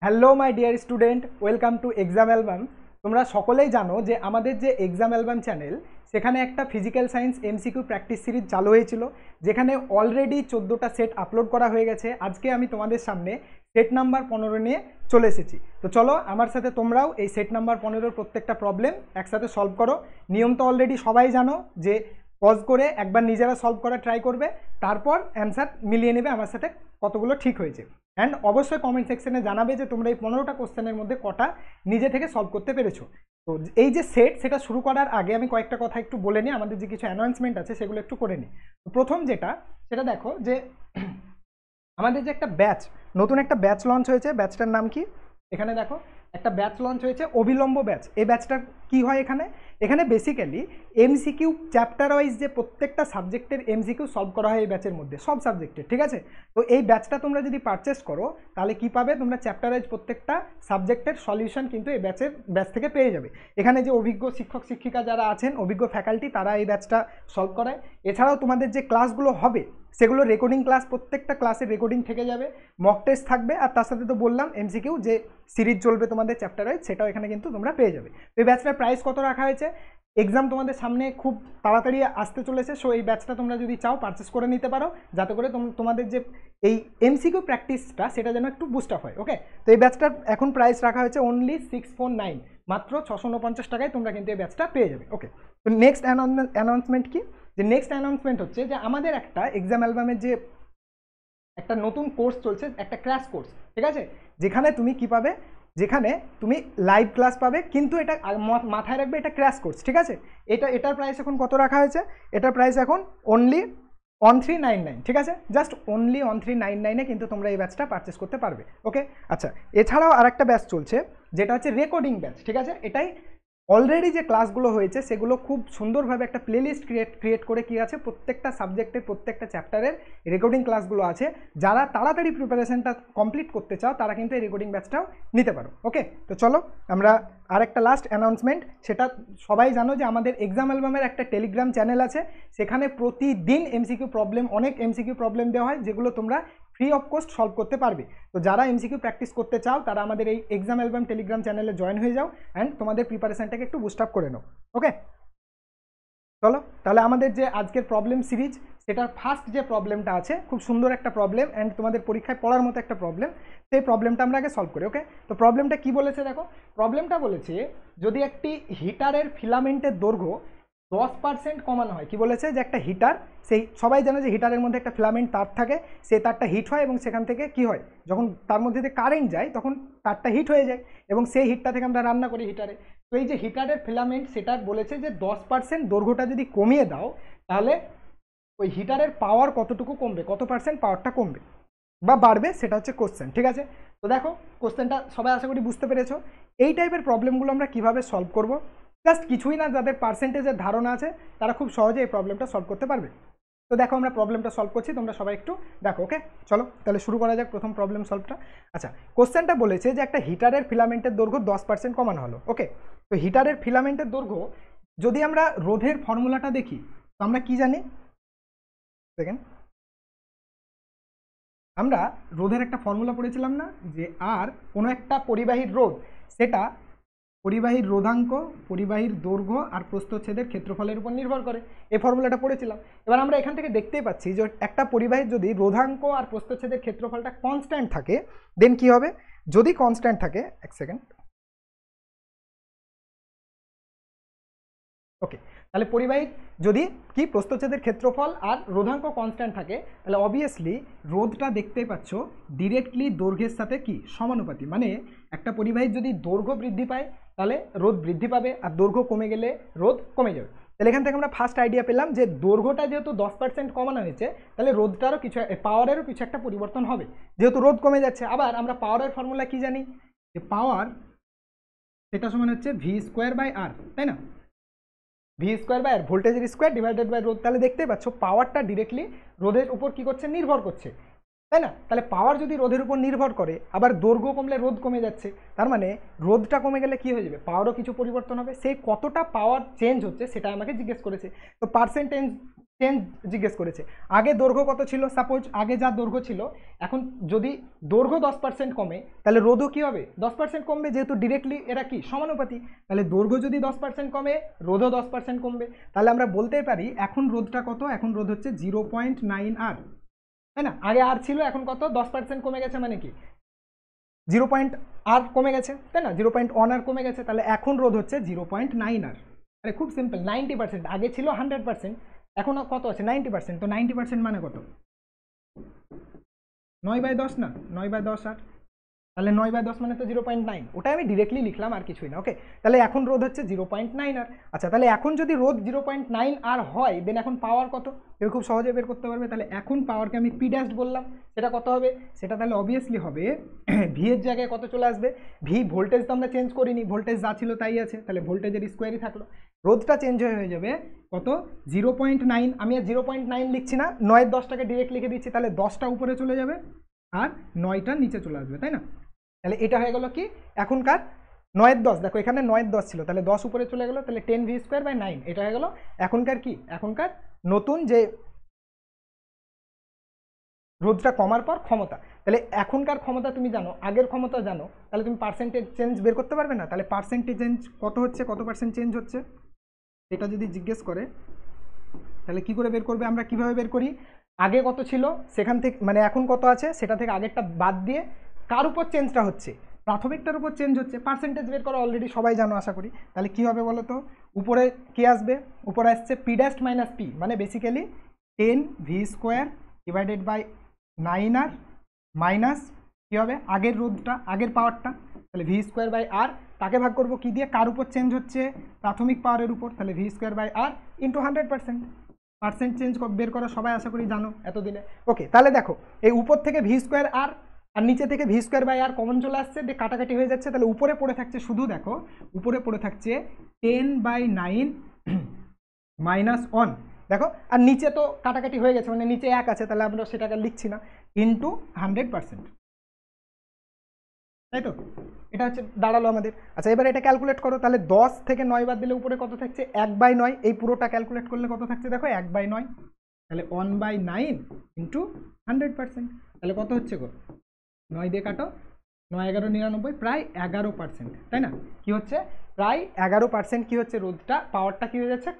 Hello my dear student, welcome to exam album. তোমরা সকলেই জানো যে আমাদের যে এক্সাম অ্যালবাম চ্যানেল, সেখানে একটা physical science MCQ practice series চালু হয়েছিল, যেখানে অলরেডি 14টা সেট আপলোড করা হয়ে গেছে। আজকে আমি তোমাদের সামনে সেট নাম্বার 15 নিয়ে চলে এসেছি। তো চলো আমার সাথে তোমরাও এই সেট নাম্বার 15-র প্রত্যেকটা প্রবলেম একসাথে সলভ করো। নিয়ম তো অলরেডি সবাই জানো যে পজ করে একবার নিজেরা সলভ করা ট্রাই করবে, তারপর অ্যান্সার মিলিয়ে নেবে আমার সাথে কতগুলো ঠিক হয়েছে। অ্যান্ড অবশ্যই কমেন্ট সেকশনে জানাবে যে তোমরা এই 15টা কোশ্চেনের মধ্যে কটা নিজে থেকে সলভ করতে পেরেছো। তো এই যে সেটা শুরু করার আগে আমি কয়েকটা কথা একটু বলে নিই, আমাদের যে কিছু অ্যানাউন্সমেন্ট আছে সেগুলো একটু করে নিই। প্রথম সেটা দেখো যে আমাদের যে একটা ব্যাচ, নতুন একটা ব্যাচ লঞ্চ হয়েছে। ব্যাচটার নাম কি? এখানে দেখো একটা ব্যাচ লঞ্চ হয়েছে, অবিলম্ব ব্যাচ। এই ব্যাচটার কি হয়, এখানে বেসিক্যালি এমসিকিউ চ্যাপ্টার ওয়াইজ যে প্রত্যেকটা সাবজেক্টের এমসিকিউ সলভ করা হয় এই ব্যাচের মধ্যে, সব সাবজেক্টের। ঠিক আছে, তো এই ব্যাচটা তোমরা যদি পারচেস করো তাহলে কি পাবে, তোমরা চ্যাপ্টার ওয়াইজ প্রত্যেকটা সাবজেক্টের সলিউশন কিন্তু এই ব্যাচ থেকে পেয়ে যাবে। এখানে যে অভিজ্ঞ শিক্ষক শিক্ষিকা যারা আছেন, অভিজ্ঞ ফ্যাকাল্টি, তারা এই ব্যাচটা সলভ করায়। এছাড়াও তোমাদের যে ক্লাসগুলো হবে সেগুলো রেকর্ডিং ক্লাস, প্রত্যেকটা ক্লাসের রেকর্ডিং থেকে যাবে, মক টেস্ট থাকবে, আর তার সাথে তো বললাম এমসিকিউ যে সিরিজ চলবে তোমাদের চ্যাপ্টার ওয়াইজ, সেটাও এখানে কিন্তু তোমরা পেয়ে যাবে। তো এই ব্যাচটার প্রাইস কত রাখা হয়েছে? এক্সাম তোমাদের সামনে খুব তাড়াতাড়ি আসতে চলেছে, সো এই ব্যাচটা তোমরা যদি চাও পারচেস করে নিতে পারো, যাতে করে তোমাদের যে এই এমসিকিউ প্র্যাকটিসটা সেটা যেন একটু বুস্ট আপ হয়। ওকে, তো এই ব্যাচটার এখন প্রাইস রাখা হয়েছে অনলি 649, মাত্র 649 টাকায় তোমরা কিন্তু এই ব্যাচটা পেয়ে যাবে। ওকে, তো নেক্সট অ্যানাউন্সমেন্ট কি? যে নেক্সট অ্যানাউন্সমেন্ট হচ্ছে যে আমাদের একটা এক্সাম অ্যালবামের যে একটা নতুন কোর্স চলছে, একটা ক্র্যাশ কোর্স। ঠিক আছে, যেখানে তুমি কি পাবে, যেখানে তুমি লাইভ ক্লাস পাবে, কিন্তু এটা মাথায় রাখবে এটা ক্র্যাশ কোর্স। ঠিক আছে, এটার প্রাইস এখন কত রাখা হয়েছে? এটার প্রাইস এখন অনলি 1399। ঠিক আছে, জাস্ট অনলি 1399-এ কিন্তু তোমরা এই ব্যাচটা পারচেস করতে পারবে। ওকে, আচ্ছা, এছাড়াও আরেকটা ব্যাচ চলছে যেটা হচ্ছে রেকর্ডিং ব্যাচ। ঠিক আছে, এটাই অলরেডি যে ক্লাসগুলো হয়েছে সেগুলো খুব সুন্দরভাবে একটা প্লেলিস্ট ক্রিয়েট করে কি আছে, প্রত্যেকটা সাবজেক্টের প্রত্যেকটা চ্যাপ্টারের রেকর্ডিং ক্লাসগুলো আছে। যারা তাড়াতাড়ি প্রিপারেশনটা কমপ্লিট করতে চাও তারা কিন্তু এই রেকর্ডিং ব্যাচটাও নিতে পারো। ওকে, তো চলো আমরা আরেকটা লাস্ট অ্যানাউন্সমেন্ট, সেটা সবাই জানো যে আমাদের এক্সাম অ্যালবামের একটা টেলিগ্রাম চ্যানেল আছে, সেখানে প্রতিদিন এমসিকিউ প্রবলেম, অনেক এমসিকিউ প্রবলেম দেওয়া হয়, যেগুলো তোমরা ফ্রি অফ কস্ট সলভ করতে পারবে। তো যারা এমসিকিউ প্র্যাকটিস করতে চাও তারা আমাদের এই এক্সাম অ্যালবাম টেলিগ্রাম চ্যানেলে জয়েন হয়ে যাও অ্যান্ড তোমাদের প্রিপারেশনটাকে একটু বুস্ট আপ করে নাও। ওকে, চলো তাহলে আমাদের যে আজকের প্রবলেম সিরিজ, সেটার ফার্স্ট যে প্রবলেমটা আছে, খুব সুন্দর একটা প্রবলেম অ্যান্ড তোমাদের পরীক্ষায় পড়ার মতো একটা প্রবলেম, সেই প্রবলেমটা আমরা আগে সলভ করি। ওকে, তো প্রবলেমটা কি বলেছে দেখো, প্রবলেমটা বলেছে যদি একটি হিটারের ফিলামেন্টের দৈর্ঘ্য 10% কমানো হয়। কি বলেছে, যে একটা হিটার, সেই সবাই জানে যে হিটারের মধ্যে একটা ফিলামেন্ট তার থাকে, সেই তারটা হিট হয় এবং সেখান থেকে কি হয়, যখন তার মধ্যে দিয়ে কারেন্ট যায় তখন তারটা হিট হয়ে যায় এবং সেই হিটটা থেকে আমরা রান্না করি হিটারে। তো এই যে হিটারের ফিলামেন্ট, সেটা বলেছে যে 10% দৈর্ঘ্যটা যদি কমিয়ে দাও তাহলে ওই হিটারের পাওয়ার কতটুকু কমবে, কত পার্সেন্ট পাওয়ারটা কমবে বা বাড়বে, সেটা হচ্ছে কোশ্চেন। ঠিক আছে, তো দেখো কোশ্চেনটা সবাই আশা করি বুঝতে পেরেছো। এই টাইপের প্রবলেমগুলো আমরা কিভাবে সলভ করব, জাস্ট কিছুই না, যাদের পার্সেন্টেজের ধারণা আছে তারা খুব সহজে এই প্রবলেমটা সলভ করতে পারবে। তো দেখো আমরা প্রবলেমটা সলভ করছি, তোমরা সবাই একটু দেখো। ওকে, চলো তাহলে শুরু করা যাক প্রথম প্রবলেম সলভটা। আচ্ছা, কোশ্চেনটা বলেছে যে একটা হিটারের ফিলামেন্টের দৈর্ঘ্য 10% কমানো হলো। ওকে, তো হিটারের ফিলামেন্টের দৈর্ঘ্য, যদি আমরা রোধের ফর্মুলাটা দেখি তো আমরা কি জানি, দেখেন আমরা রোধের একটা ফর্মুলা পড়েছিলাম না, যে আর কোনো একটা পরিবাহীর রোধ, সেটা পরিবাহীর রোধাঙ্ক, পরিবাহীর দৈর্ঘ্য আর প্রস্থচ্ছেদের ক্ষেত্রফলের উপর নির্ভর করে। এই ফর্মুলাটা পড়েছিলাম। এবার আমরা এখান থেকে দেখতেই পাচ্ছি যে একটা পরিবাহীর যদি রোধাঙ্ক আর প্রস্থচ্ছেদের ক্ষেত্রফলটা কনস্ট্যান্ট থাকে, দেন কি হবে, যদি কনস্ট্যান্ট থাকে, এক সেকেন্ড, ওকে, তাহলে পরিবাহীর যদি কি প্রস্থচ্ছেদের ক্ষেত্রফল আর রোধাঙ্ক কনস্ট্যান্ট থাকে, তাহলে অবভিয়াসলি রোধটা দেখতেই পাচ্ছ ডিরেক্টলি দৈর্ঘ্যের সাথে কি সমানুপাতি। মানে একটা পরিবাহীর যদি দৈর্ঘ্য বৃদ্ধি পায় তাহলে রোধ বৃদ্ধি পাবে, আর দৈর্ঘ্য কমে গেলে রোধ কমে যাবে। তাহলে এখান থেকে আমরা ফার্স্ট আইডিয়া পেলাম যে দৈর্ঘ্যটা যেহেতু 10% কমানো হয়েছে, তাহলে রোধটারও কিছু, পাওয়ারেরও কিছু একটা পরিবর্তন হবে, যেহেতু রোধ কমে যাচ্ছে। আবার আমরা পাওয়ারের ফর্মুলা কি জানি, যে পাওয়ার সেটা সমান হচ্ছে v²/r, তাই না, v²/r, ভোল্টেজের স্কোয়ার ডিভাইডেড বাই রোধ। তাহলে দেখতেই পাচ্ছ পাওয়ারটা ডিরেক্টলি রোধের উপর কি করছে, নির্ভর করছে, তাই না? তাহলে পাওয়ার যদি রোধের উপর নির্ভর করে, আবার দৈর্ঘ্য কমলে রোধ কমে যাচ্ছে, তার মানে রোধটা কমে গেলে কি হয়ে যাবে, পাওয়ারও কিছু পরিবর্তন হবে। সেই কতটা পাওয়ার চেঞ্জ হচ্ছে সেটা আমাকে জিজ্ঞেস করেছে। তো পার্সেন্টেজ চেঞ্জ জিজ্ঞেস করেছে। আগে দৈর্ঘ্য কত ছিল, সাপোজ আগে যা দৈর্ঘ্য ছিল, এখন যদি দৈর্ঘ্য 10% কমে তাহলে রোধও কী হবে, 10% কমবে, যেহেতু ডিরেক্টলি এরা কি সমানুপাতি। তাহলে দৈর্ঘ্য যদি 10% কমে, রোধও 10% কমবে। তাহলে আমরা বলতে পারি এখন রোধটা কত, এখন রোধ হচ্ছে 0.9R, তাই না? আগে আর ছিল, এখন কত, 10% কমে গেছে, মানে কি 0.R কমে গেছে, তাই না? 0.1R কমে গেছে, তাহলে এখন রোধ হচ্ছে 0.9R। আরে খুব সিম্পল, 90%, আগে ছিল 100%, এখন কত আছে, 90%। তো 90% মানে কত, 9/10 না, 9/10R। তাহলে 9/10 মানে তো 0.9, ওটা আমি ডিরেক্টলি লিখলাম, আর কিছুই না। ওকে, তাহলে এখন রোধ হচ্ছে 0.9R। আচ্ছা, তাহলে এখন যদি রোধ 0.9R হয়, দেন এখন পাওয়ার কত, কেউ খুব সহজে বের করতে পারবে। তাহলে এখন পাওয়ারকে আমি পি ড্যাশ বললাম, সেটা কত হবে, সেটা তাহলে অবভিয়াসলি হবে ভি এর জায়গায় কত চলে আসবে, ভি ভোল্টেজ তো আমরা চেঞ্জ করিনি, ভোল্টেজ যা ছিল তাই আছে, তাহলে ভোল্টেজের স্কোয়ারই থাকলো, রোধটা চেঞ্জ হয়ে যাবে কত, 0.9। আমি আর 0.9 লিখছি না, 9/10টাকে ডিরেক্ট লিখে দিচ্ছি, তাহলে 10টা উপরে চলে যাবে আর 9টা নিচে চলে আসবে, তাই না? তাহলে এটা হয়ে গেল কি এখনকার 9/10, দেখো এখানে 9/10 ছিল, তাহলে 10 উপরে চলে গেল, তাহলে 10v²/9, এটা হয়ে গেল এখনকার কি, এখনকার নতুন যে রোধটা কমার পর ক্ষমতা। তাহলে এখনকার ক্ষমতা তুমি জানো, আগের ক্ষমতা জানো, তাহলে তুমি পার্সেন্টেজ চেঞ্জ বের করতে পারবে না? তাহলে পার্সেন্টেজ চেঞ্জ কত হচ্ছে, কত পার্সেন্ট চেঞ্জ হচ্ছে, এটা যদি জিজ্ঞেস করে তাহলে কি করে বের করবে, আমরা কিভাবে বের করি, আগে কত ছিল সেখান থেকে, মানে এখন কত আছে সেটা থেকে আগেরটা বাদ দিয়ে কার উপর চেঞ্জটা হচ্ছে, প্রাথমিকটার উপর চেঞ্জ হচ্ছে, পার্সেন্টেজ বের করা অলরেডি সবাই জানো আশা করি। তাহলে কি হবে বলো তো, উপরে কি আসবে, উপরে আসছে পি ড্যাশ মাইনাস পি, মানে বেসিক্যালি 10v²/9R মাইনাস কি হবে, আগের রোধটা, আগের পাওয়ারটা, তাহলে v²/R, তাকে ভাগ করবো কি দিয়ে, কার উপর চেঞ্জ হচ্ছে, প্রাথমিক পাওয়ারের উপর, তাহলে v²/R ইন্টু 100%। পার্সেন্ট চেঞ্জ বের করা সবাই আশা করি জানো এতদিনে। ওকে, তাহলে দেখো এই উপর থেকে v²R আর নিচে থেকে v²/R কমন চলে আসছে, দিয়ে কাটাকাটি হয়ে যাচ্ছে, তাহলে উপরে পড়ে থাকছে শুধু, দেখো উপরে পড়ে থাকছে 10/9 মাইনাস 1, দেখো, আর নিচে তো কাটাকাটি হয়ে গেছে, মানে নিচে 1 আছে, তাহলে আমরা সেটাকে লিখছি না, ইন্টু 100%, তাই তো? এটা হচ্ছে দাঁড়ালো আমাদের। আচ্ছা, এবার এটা ক্যালকুলেট করো, তাহলে 10 থেকে 9 বাদ দিলে উপরে কত থাকছে, 1/9, এই পুরোটা ক্যালকুলেট করলে কত থাকছে, দেখো 1/9, তাহলে 1/9 ইন্টু 100%, তাহলে কত হচ্ছে গো, 9 দিয়ে কাটো, 9 11 99, প্রায় 11%, তাই না? কি হচ্ছে, প্রায় 11% কি হচ্ছে, রোধটা পাওয়ারটা কি হয়ে যাচ্ছে,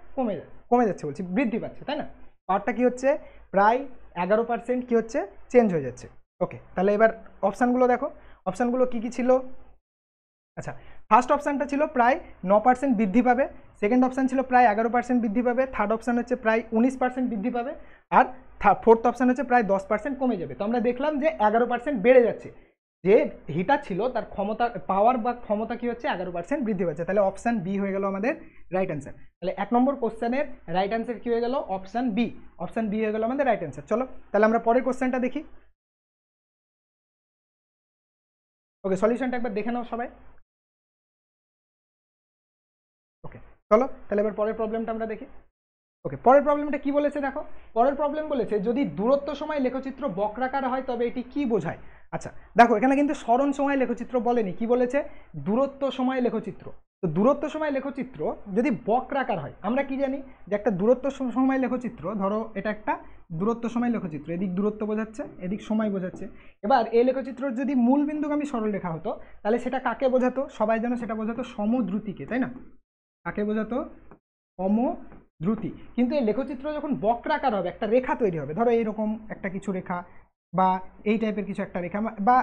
কমে যাচ্ছে বলছি, বৃদ্ধি পাচ্ছে, তাই না? পাওয়ারটা কি হচ্ছে, প্রায় 11% কি হচ্ছে, চেঞ্জ হয়ে যাচ্ছে। ওকে, তাহলে এবার অপশানগুলো দেখো, অপশানগুলো কি কি ছিল। আচ্ছা, ফার্স্ট অপশানটা ছিল প্রায় 9% বৃদ্ধি পাবে, সেকেন্ড অপশান ছিল প্রায় 11% বৃদ্ধি পাবে, থার্ড অপশান হচ্ছে প্রায় 19% বৃদ্ধি পাবে, আর ফোর্থ অপশান হচ্ছে প্রায় 10% কমে যাবে। তো আমরা দেখলাম যে 11% বেড়ে যাচ্ছে, যে হিটার ছিল তার ক্ষমতা, পাওয়ার বা ক্ষমতা কি হচ্ছে 11% বৃদ্ধি পাচ্ছে, তাহলে অপশান বি হয়ে গেল আমাদের রাইট অ্যান্সার। তাহলে 1 নম্বর কোশ্চেনের রাইট অ্যান্সার কি হয়ে গেল, অপশান বি, অপশান বি হয়ে গেল আমাদের রাইট অ্যান্সার। চলো তাহলে আমরা পরের কোশ্চেনটা দেখি। ওকে, সলিউশনটা একবার দেখে নাও সবাই। ওকে, চলো তাহলে এবার পরের প্রবলেমটা আমরা দেখি। ওকে, পরের প্রবলেমটা কি বলেছে দেখো, পরের প্রবলেম বলেছে যদি দূরত্ব সময় লেখচিত্র বক্রাকার হয় তবে এটি কি বোঝায়। আচ্ছা দেখো, এখানে কিন্তু সরণ সময় লেখচিত্র বলেনি, কি বলেছে, দূরত্ব সময় লেখচিত্র। তো দূরত্ব সময় লেখচিত্র যদি বক্রাকার হয়, আমরা কি জানি যে একটা দূরত্ব সময় লেখচিত্র, ধরো এটা একটা দূরত্ব সময় লেখচিত্র, এদিক দূরত্ব বোঝাচ্ছে, এদিক সময় বোঝাচ্ছে। এবার এই লেখচিত্রর যদি মূল বিন্দুগামী সরলরেখা হতো, তাহলে সেটা কাকে বোঝাতো, সবাই জানো সেটা বোঝাতো সমদ্রুতিকে, তাই না? কাকে বোঝাতো, সমদ্রুতি। কিন্তু এই লেখচিত্র যখন বক্রাকার হবে, একটা রেখা তৈরি হবে, ধরো এইরকম একটা কিছু রেখা বা এই টাইপের কিছু একটা রেখা, বা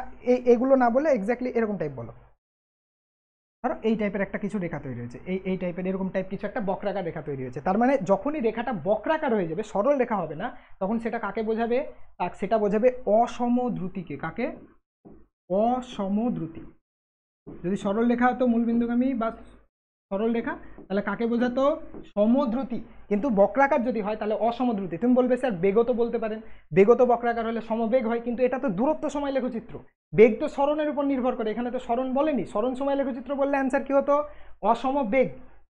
এগুলো না বলে এক্স্যাক্টলি এরকম টাইপ বলো, ধরো এই টাইপের একটা কিছু রেখা তৈরি হয়েছে, এই টাইপের এরকম টাইপ কিছু একটা বক্রাকার রেখা তৈরি হয়েছে। তার মানে যখনই রেখাটা বক্রাকার হয়ে যাবে, সরল রেখা হবে না, তখন সেটা কাকে বোঝাবে, সেটা বোঝাবে অসমদ্রুতিকে। কাকে, অসমদ্রুতি। যদি সরল রেখা হতো মূলবিন্দুগামী বা সরল রেখা, তাহলে কাকে বোঝাতো, সমদ্রুতি। কিন্তু বক্রাকার যদি হয় তাহলে অসমদ্রুতি। তুমি বলবে স্যার বেগও তো বলতে পারেন, বেগও তো বক্রাকার হলে সমবেগ হয়, কিন্তু এটা তো দূরত্ব সময় লেখচিত্র, বেগ তো সরণের উপর নির্ভর করে, এখানে তো সরণ বলেনি, সরণ সময় লেখচিত্র বললে অ্যান্সার কি হতো, অসমবেগ।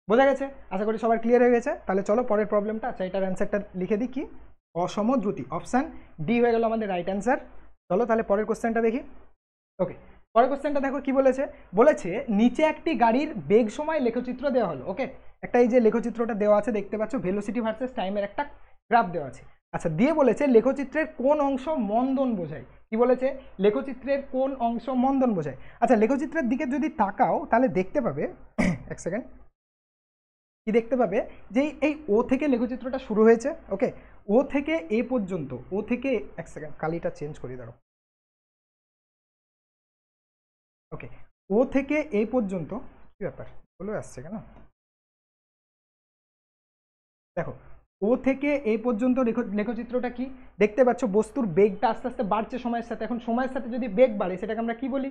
বোঝা গেছে, আশা করি সবার ক্লিয়ার হয়ে গেছে। তাহলে চলো পরের প্রবলেমটা, আচ্ছা এটার অ্যান্সারটা লিখে দিই, কি, অসমদ্রুতি, অপশান ডি হয়ে গেল আমাদের রাইট অ্যান্সার। চলো তাহলে পরের কোশ্চেনটা দেখি। ওকে, পরের কোশ্চেনটা দেখো কি বলেছে। বলেছে নিচে একটি গাড়ির বেগ সময় লেখচিত্র দেওয়া হলো। ওকে, একটা এই যে লেখচিত্রটা দেওয়া আছে দেখতে পাচ্ছ, ভেলোসিটি ভার্সেস টাইমের একটা গ্রাফ দেওয়া আছে। আচ্ছা, দিয়ে বলেছে লেখচিত্রের কোন অংশ মন্দন বোঝায়। কি বলেছে, লেখচিত্রের কোন অংশ মন্দন বোঝায়। আচ্ছা, লেখচিত্রের দিকে যদি তাকাও তাহলে দেখতে পাবে এক সেকেন্ড, কি দেখতে পাবে যে এই ও থেকে লেখচিত্রটা শুরু হয়েছে। ওকে, ও থেকে এ পর্যন্ত, ও থেকে এক সেকেন্ড কালিটা চেঞ্জ করি দাঁড়ো। ওকে, ও থেকে এ পর্যন্ত কি ব্যাপার বলে আসছে কেন, দেখো ও থেকে এই পর্যন্ত লেখচিত্রটা কি দেখতে পাচ্ছ, বস্তুর বেগটা আস্তে আস্তে বাড়ছে সময়ের সাথে। এখন সময়ের সাথে যদি বেগ বাড়ে সেটাকে আমরা কি বলি,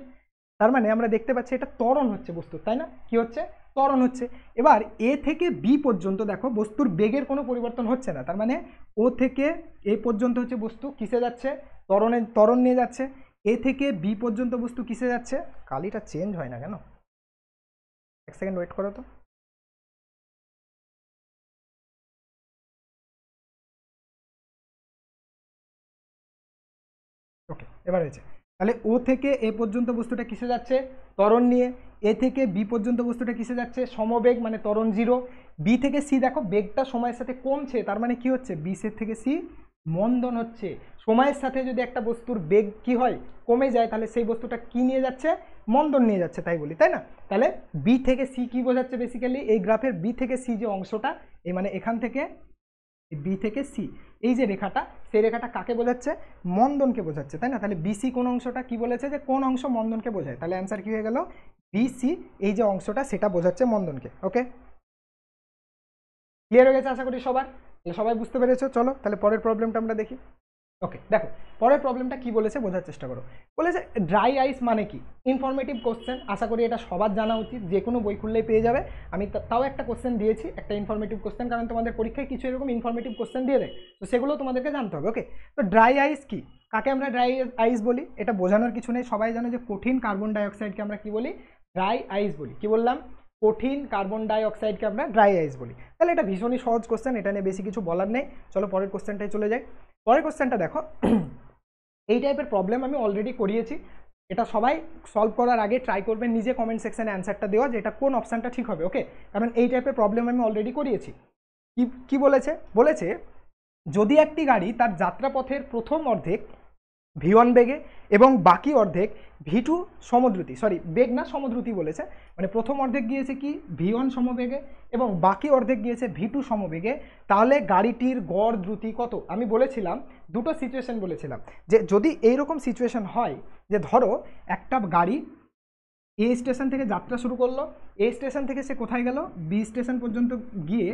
তার মানে আমরা দেখতে পাচ্ছি এটা ত্বরণ হচ্ছে বস্তুর, তাই না? কি হচ্ছে, ত্বরণ হচ্ছে। এবার এ থেকে বি পর্যন্ত দেখো বস্তুর বেগের কোনো পরিবর্তন হচ্ছে না, তার মানে ও থেকে এ পর্যন্ত হচ্ছে বস্তু কিসে যাচ্ছে, ত্বরণ নিয়ে যাচ্ছে। এ থেকে বি পর্যন্ত বস্তু কিসে যাচ্ছে, কালিটা চেঞ্জ হয় না কেন, এক সেকেন্ড ওয়েট করো তো। ওকে, এবার হয়েছে। তাহলে ও থেকে এ পর্যন্ত বস্তুটা কিসে যাচ্ছে, ত্বরণ নিয়ে। এ থেকে বি পর্যন্ত বস্তুটা কিসে যাচ্ছে, সমবেগ মানে ত্বরণ জিরো। বি থেকে সি দেখো বেগটা সময়ের সাথে কমছে, তার মানে কি হচ্ছে, বি থেকে সি মন্দন হচ্ছে। সময়ের সাথে যদি একটা বস্তুর বেগ কি হয়, কমে যায়, তাহলে সেই বস্তুটা কি নিয়ে যাচ্ছে, মন্দন নিয়ে যাচ্ছে, তাই বলি, তাই না? তাহলে বি থেকে সি কি বোঝাচ্ছে, বেসিক্যালি এই গ্রাফের বি থেকে সি যে অংশটা, এই মানে এখান থেকে বি থেকে সি এই যে রেখাটা, সেই রেখাটা কাকে বোঝাচ্ছে, মন্দনকে বোঝাচ্ছে, তাই না? তাহলে বিসি কোন অংশটা, কি বলেছে যে কোন অংশ মন্দনকে বোঝায়, তাহলে অ্যান্সার কি হয়ে গেল, বিসি এই যে অংশটা সেটা বোঝাচ্ছে মন্দনকে। ওকে, ক্লিয়ার হয়ে গেছে আশা করি সবার, সবাই বুঝতে পেরেছো। চলো তাহলে পরের প্রবলেমটা আমরা দেখি। ওকে, দেখো পরের প্রবলেমটা কি বলেছে বোঝার চেষ্টা করো। বলেছে ড্রাই আইস মানে কি, ইনফরমেটিভ কোশ্চেন, আশা করি এটা সবার জানা উচিত, যে কোনো বই খুললেই পেয়ে যাবে। আমি তাও একটা কোশ্চেন দিয়েছি, একটা ইনফরমেটিভ কোশ্চেন, কারণ তোমাদের পরীক্ষায় কিছু এরকম ইনফরমেটিভ কোশ্চেন দিয়ে দেয়, তো সেগুলো তোমাদেরকে জানতে হবে। ওকে, তো ড্রাই আইস কি, কাকে আমরা ড্রাই আইস বলি, এটা বোঝানোর কিছু নেই, সবাই জানে যে কঠিন কার্বন ডাইঅক্সাইডকে আমরা কি বলি, ড্রাই আইস বলি। কি বললাম, কঠিন কার্বন ডাইঅক্সাইডকে আমরা ড্রাই আইস বলি। তাহলে এটা ভীষণই সহজ কোশ্চেন, এটা নিয়ে বেশি কিছু বলার নেই। চলো পরের কোশ্চেনটাই চলে যাই। পরের কোশ্চেনটা দেখো, এই টাইপের প্রবলেম আমি অলরেডি করিয়েছি, এটা সবাই সলভ করার আগে ট্রাই করবেন নিজে কমেন্ট সেকশনে অ্যান্সারটা দেওয়া, যে এটা কোন অপশানটা ঠিক হবে। ওকে, কারণ এই টাইপের প্রবলেম আমি অলরেডি করিয়েছি। কি বলেছে, বলেছে যদি একটি গাড়ি তার যাত্রাপথের প্রথম অর্ধেক V1 বেগে এবং বাকি অর্ধেক V2 সমদ্রুতি, সরি বেগ না সমদ্রুতি বলেছে, মানে প্রথম অর্ধেক গিয়েছে কি V1 সমবেগে এবং বাকি অর্ধেক গিয়েছে V2 সমবেগে, তাহলে গাড়িটির গড় দ্রুতি কত। আমি বলেছিলাম দুটো সিচুয়েশন বলেছিলাম, যে যদি এইরকম সিচুয়েশন হয় যে ধরো একটা গাড়ি এ স্টেশন থেকে যাত্রা শুরু করলো, এ স্টেশন থেকে সে কোথায় গেল, বি স্টেশন পর্যন্ত গিয়ে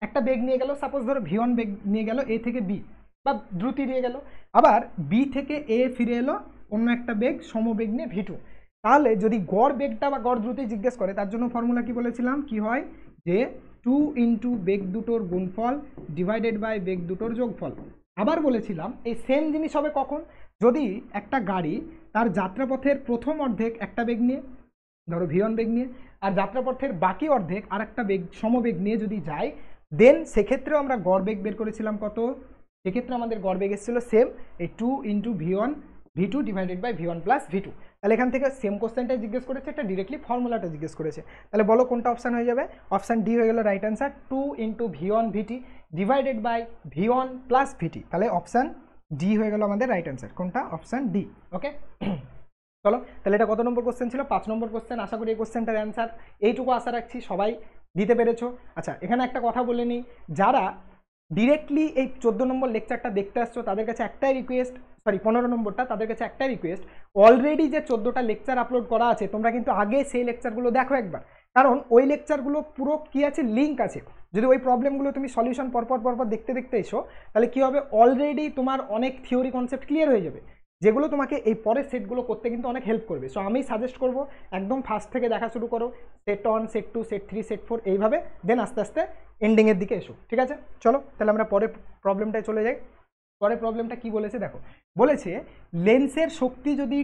একটা বেগ নিয়ে গেল, সাপোজ ধরো V1 বেগ নিয়ে গেল এ থেকে বি, বা দ্রুতি দিয়ে গেল, আবার বি থেকে এ ফিরে এলো অন্য একটা বেগ সমবেগ নিয়ে V2। তাহলে যদি গড় বেগটা বা গড় দ্রুতি জিজ্ঞেস করে, তার জন্য ফর্মুলা কি বলেছিলাম, কি হয় যে 2 ইন্টু বেগ দুটোর গুণফল ডিভাইডেড বাই বেগ দুটোর যোগফল। আবার বলেছিলাম এই সেম জিনিস হবে কখন, যদি একটা গাড়ি তার যাত্রাপথের প্রথম অর্ধেক একটা বেগ নিয়ে, ধরো V1 বেগ নিয়ে, আর যাত্রাপথের বাকি অর্ধেক আর একটা বেগ সমবেগ নিয়ে যদি যায়, দেন সেক্ষেত্রেও আমরা গড় বেগ বের করেছিলাম কত, সেক্ষেত্রে আমাদের গড় বেগ এসেছিল সেম এই 2 into V2 divided by V1 plus V2। তাহলে এখান থেকে সেম কোশ্চেনটাই জিজ্ঞেস করেছে, এটা ডিরেক্টলি ফর্মুলাটা জিজ্ঞেস করেছে। তাহলে বলো কোনটা অপশান হয়ে যাবে, অপশান ডি হয়ে গেল right answer, 2 into V1 VT divided by V1 plus VT। তাহলে অপশান ডি হয়ে গেল আমাদের রাইট অ্যান্সার, কোনটা, অপশান ডি। ওকে, চলো তাহলে এটা কত নম্বর কোশ্চেন ছিল, 5 নম্বর কোশ্চেন। আশা করি এই কোশ্চেনটার অ্যান্সার এইটুকু আশা রাখছি সবাই দিতে পেরেছো। আচ্ছা, এখানে একটা কথা বলে নিই, যারা ডিরেক্টলি এই 14 নম্বর লেকচারটা দেখতে আসছো তাদের কাছে একটাই রিকোয়েস্ট, সরি 15 নম্বরটা, তাদের কাছে একটাই রিকোয়েস্ট, অলরেডি যে 14টা লেকচার আপলোড করা আছে তোমরা কিন্তু আগে সেই লেকচারগুলো দেখো একবার, কারণ ওই লেকচারগুলো পুরো কি আছে, লিঙ্ক আছে। যদি ওই প্রবলেমগুলো তুমি সলিউশন পরপর দেখতে দেখতে এসো, তাহলে কি হবে, অলরেডি তোমার অনেক থিওরি কনসেপ্ট ক্লিয়ার হয়ে যাবে, যেগুলো তোমাকে এই পরের সেটগুলো করতে কিন্তু অনেক হেল্প করবে। সো আমি সাজেস্ট করবো একদম ফার্স্ট থেকে দেখা শুরু করো, সেট 1, সেট 2, সেট 3, সেট 4 এইভাবে, দেন আস্তে আস্তে এন্ডিংয়ের দিকে এসো, ঠিক আছে? চলো তাহলে আমরা পরের প্রবলেমটায় চলে যাই। পরের প্রবলেমটা কি বলেছে দেখো, বলেছে লেন্সের শক্তি যদি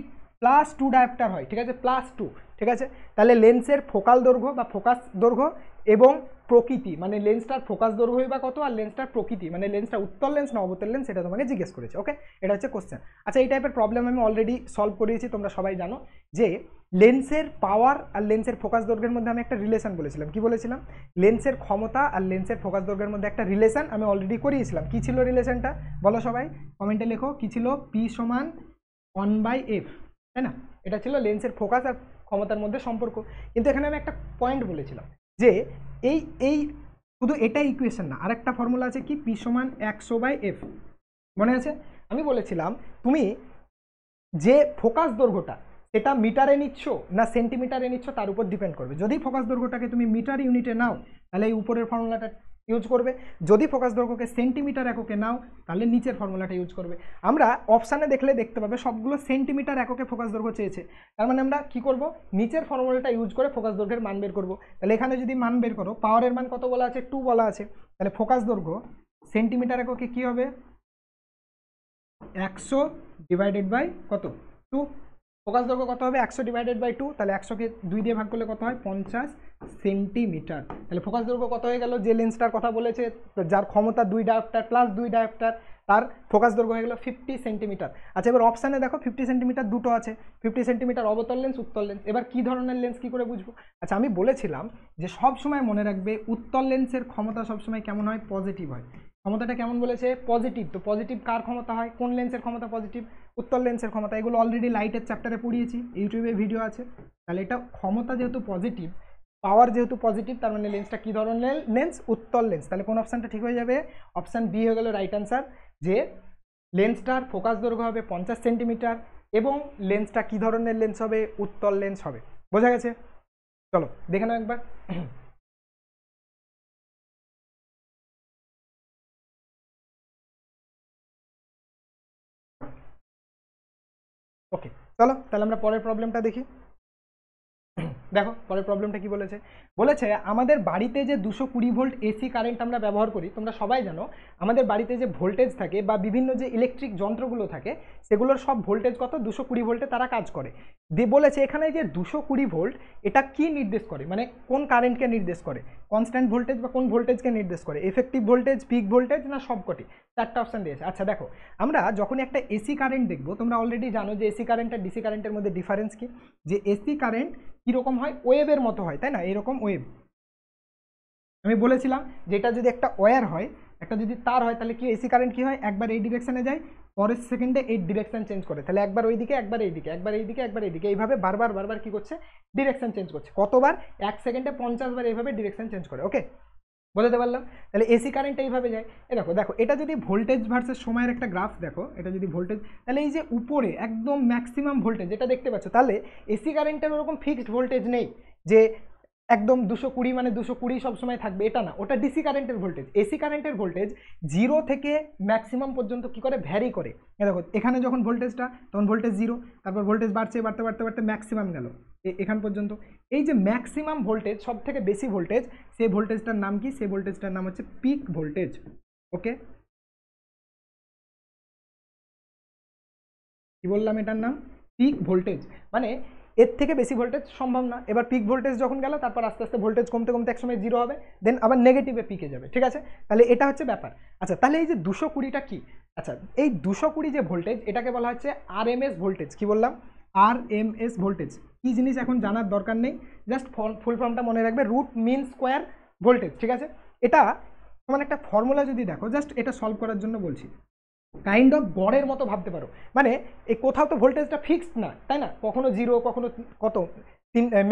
+2 ডায়োপ্টার হয়, ঠিক আছে, +2, ঠিক আছে। তাহলে লেন্সের ফোকাল দৈর্ঘ্য বা ফোকাস দৈর্ঘ্য এবং প্রকৃতি, মানে লেন্সটার ফোকাস দৈর্ঘ্য বা কত, আর লেন্সটার প্রকৃতি মানে লেন্সটা উত্তল লেন্স না অবতল লেন্স, সেটা তোমাকে জিজ্ঞেস করেছে। ওকে, এটা হচ্ছে কোশ্চেন। আচ্ছা, এই টাইপের প্রবলেম আমি অলরেডি সলভ করিয়েছি, তোমরা সবাই জানো যে লেন্সের পাওয়ার আর লেন্সের ফোকাস দৈর্ঘ্যের মধ্যে আমি একটা রিলেশন বলেছিলাম। কি বলেছিলাম? লেন্সের ক্ষমতা আর লেন্সের ফোকাস দৈর্ঘ্যের মধ্যে একটা রিলেশন আমি অলরেডি করিয়েছিলাম। কি ছিল রিলেশনটা বলো সবাই, কমেন্টে লেখো কি ছিল। P = 1/f, তাই না? এটা ছিল লেন্সের ফোকাস আর ক্ষমতার মধ্যে সম্পর্ক। কিন্তু এখানে আমি একটা পয়েন্ট বলেছিলাম যে এই এই শুধু এটা ইকুয়েশন না, আরেকটা ফর্মুলা আছে কি, P = 100/f, মনে আছে? আমি বলেছিলাম তুমি যে ফোকাস দৈর্ঘ্যটা এটা মিটারে নিচ্ছ না সেন্টিমিটারে নিচ্ছ তার উপর ডিপেন্ড করবে। যদি ফোকাস দৈর্ঘ্যটাকে তুমি মিটার ইউনিটে নাও তাহলে এই উপরের ফর্মুলাটা ইউজ করবে, যদি ফোকাস দৈর্ঘ্যকে সেন্টিমিটার এককে নাও তাহলে নিচের ফর্মুলাটা ইউজ করবে। আমরা অপশানে দেখলে দেখতে পাবে সবগুলো সেন্টিমিটার এককে ফোকাস দৈর্ঘ্য চেয়েছে, তার মানে আমরা কি করব, নিচের ফর্মুলাটা ইউজ করে ফোকাস দৈর্ঘ্যের মান বের করব। তাহলে এখানে যদি মান বের করো, পাওয়ারের মান কত বলা আছে, 2 বলা আছে, তাহলে ফোকাস দৈর্ঘ্য সেন্টিমিটার এককে কি হবে, 100 ডিভাইডেড বাই কত, 2। ফোকাস দৈর্ঘ্য কত হবে, 100 ডিভাইডেড বাই 2, তাহলে 100কে 2 দিয়ে ভাগ করলে কত হয়, 50 সেন্টিমিটার। তাহলে ফোকাস দৈর্ঘ্য কত হয়ে গেল, যে লেন্সটার কথা বলেছে যার ক্ষমতা 2 ডায়োপ্টার প্লাস 2 ডায়োপ্টার, তার ফোকাস দৈর্ঘ্য হয়ে গেল 50 সেন্টিমিটার। আচ্ছা, এবার অপশানে দেখো 50 সেন্টিমিটার দুটো আছে, 50 সেন্টিমিটার অবতল লেন্স, উত্তল লেন্স। এবার কি ধরনের লেন্স কি করে বুঝবো? আচ্ছা, আমি বলেছিলাম যে সব সময় মনে রাখবে উত্তল লেন্সের ক্ষমতা সবসময় কেমন হয়, পজিটিভ হয়। ক্ষমতাটা কেমন বলেছে, পজিটিভ। তো পজিটিভ কার ক্ষমতা হয়, কোন লেন্সের ক্ষমতা পজিটিভ, উত্তল লেন্সের ক্ষমতা। এগুলো অলরেডি লাইটের চ্যাপ্টারে পড়িয়েছি, ইউটিউবে ভিডিও আছে। তাহলে এটা ক্ষমতা যেহেতু পজিটিভ, পাওয়ার যেহেতু পজিটিভ, তার মানে লেন্সটা কি ধরনের লেন্স, উত্তল লেন্স। তাহলে কোন অপশানটা ঠিক হয়ে যাবে, অপশান বি হয়ে গেল রাইট অ্যান্সার, যে লেন্সটার ফোকাস দৈর্ঘ্য হবে 50 সেন্টিমিটার এবং লেন্সটা কি ধরনের লেন্স হবে, উত্তল লেন্স হবে। বোঝা গেছে? চলো দেখে নাও একবার। ওকে, চলো তাহলে আমরা পরের প্রবলেমটা দেখি। দেখো পরের প্রবলেমটা কি বলেছে, বলেছে আমাদের বাড়িতে যে 220 ভোল্ট এসি কারেন্ট আমরা ব্যবহার করি, তোমরা সবাই জানো আমাদের বাড়িতে যে ভোল্টেজ থাকে বা বিভিন্ন যে ইলেকট্রিক যন্ত্রগুলো থাকে সেগুলোর সব ভোল্টেজ কত, 220 ভোল্টে তারা কাজ করে। দিয়ে বলেছে এখানে যে 220 ভোল্ট এটা কি নির্দেশ করে, মানে কোন কারেন্টকে নির্দেশ করে, কনস্ট্যান্ট ভোল্টেজ বা কোন ভোল্টেজকে নির্দেশ করে, এফেক্টিভ ভোল্টেজ, পিক ভোল্টেজ না সবকটি, চারটা অপশান দিয়েছে। আচ্ছা দেখো, আমরা যখন একটা এসি কারেন্ট দেখবো, তোমরা অলরেডি জানো যে এসি কারেন্ট আর ডিসি কারেন্টের মধ্যে ডিফারেন্স কি, যে এসি কারেন্ট কীরকম হয়, ওয়েভের মতো হয়, তাই না, এরকম ওয়েভ। আমি বলেছিলাম যে এটা যদি একটা ওয়্যার হয়, একটা যদি তার হয়, তাহলে কি এসি কারেন্ট কি হয়, একবার এই ডিরেকশনে যায়, পরের সেকেন্ডে এই ডিরেকশন চেঞ্জ করে, তাহলে একবার ওইদিকে একবার এইদিকে, একবার এইদিকে একবার এইদিকে, এইভাবে বারবার বারবার কি করছে, ডিরেকশন চেঞ্জ করছে। কতবার, 1 সেকেন্ডে 50 বার এইভাবে ডিরেকশন চেঞ্জ করে। ওকে, বোঝাতে পারলাম? তাহলে এসি কারেন্ট এইভাবে যায়। দেখো দেখো, এটা যদি ভোল্টেজ ভার্সেস সময়ের একটা গ্রাফ দেখো, এটা যদি ভোল্টেজ, তাহলে এই যে উপরে একদম ম্যাক্সিমাম ভোল্টেজ যেটা দেখতে পাচ্ছ, তাহলে এসি কারেন্টের ওরকম ফিক্সড ভোল্টেজ নেই যে একদম 220 মানে 220 সবসময় থাকবে, এটা না, ওটা ডিসি কারেন্টের ভোল্টেজ। এসি কারেন্টের ভোল্টেজ 0 থেকে ম্যাক্সিমাম পর্যন্ত কি করে, ভ্যারি করে। দেখো এখানে যখন ভোল্টেজটা, তখন ভোল্টেজ 0, তারপর ভোল্টেজ বাড়ছে, বাড়তে বাড়তে বাড়তে ম্যাক্সিমাম গেল এখান পর্যন্ত। এই যে ম্যাক্সিমাম ভোল্টেজ, সব থেকে বেশি ভোল্টেজ, সেই ভোল্টেজটার নাম কি, সেই ভোল্টেজটার নাম হচ্ছে পিক ভোল্টেজ। ওকে, কি বললাম, এটার নাম পিক ভোল্টেজ। মানে এর থেকে বেশি ভোল্টেজ সম্ভব না। এবার পিক ভোল্টেজ যখন গেল, তারপর আস্তে আস্তে ভোল্টেজ কমতে কমতে একসময় 0 হবে, দেন আবার নেগেটিভে পিকে যাবে, ঠিক আছে? তাহলে এটা হচ্ছে ব্যাপার। আচ্ছা, তাহলে এই যে 220টা কি, আচ্ছা এই 220 যে ভোল্টেজ, এটাকে বলা হচ্ছে আরএমএস ভোল্টেজ। কি বললাম, আরএমএস ভোল্টেজ। কি জিনিস এখন জানার দরকার নেই, জাস্ট ফুল ফর্মটা মনে রাখবে, রুট মিন স্কোয়ার ভোল্টেজ, ঠিক আছে? এটা তোমার একটা ফর্মুলা যদি দেখো, জাস্ট এটা সলভ করার জন্য বলছি, কাইন্ড অফ গড়ের মতো ভাবতে পারো। মানে এই কোথাও তো ভোল্টেজটা ফিক্সড না, তাই না, কখনো 0, কখনো কত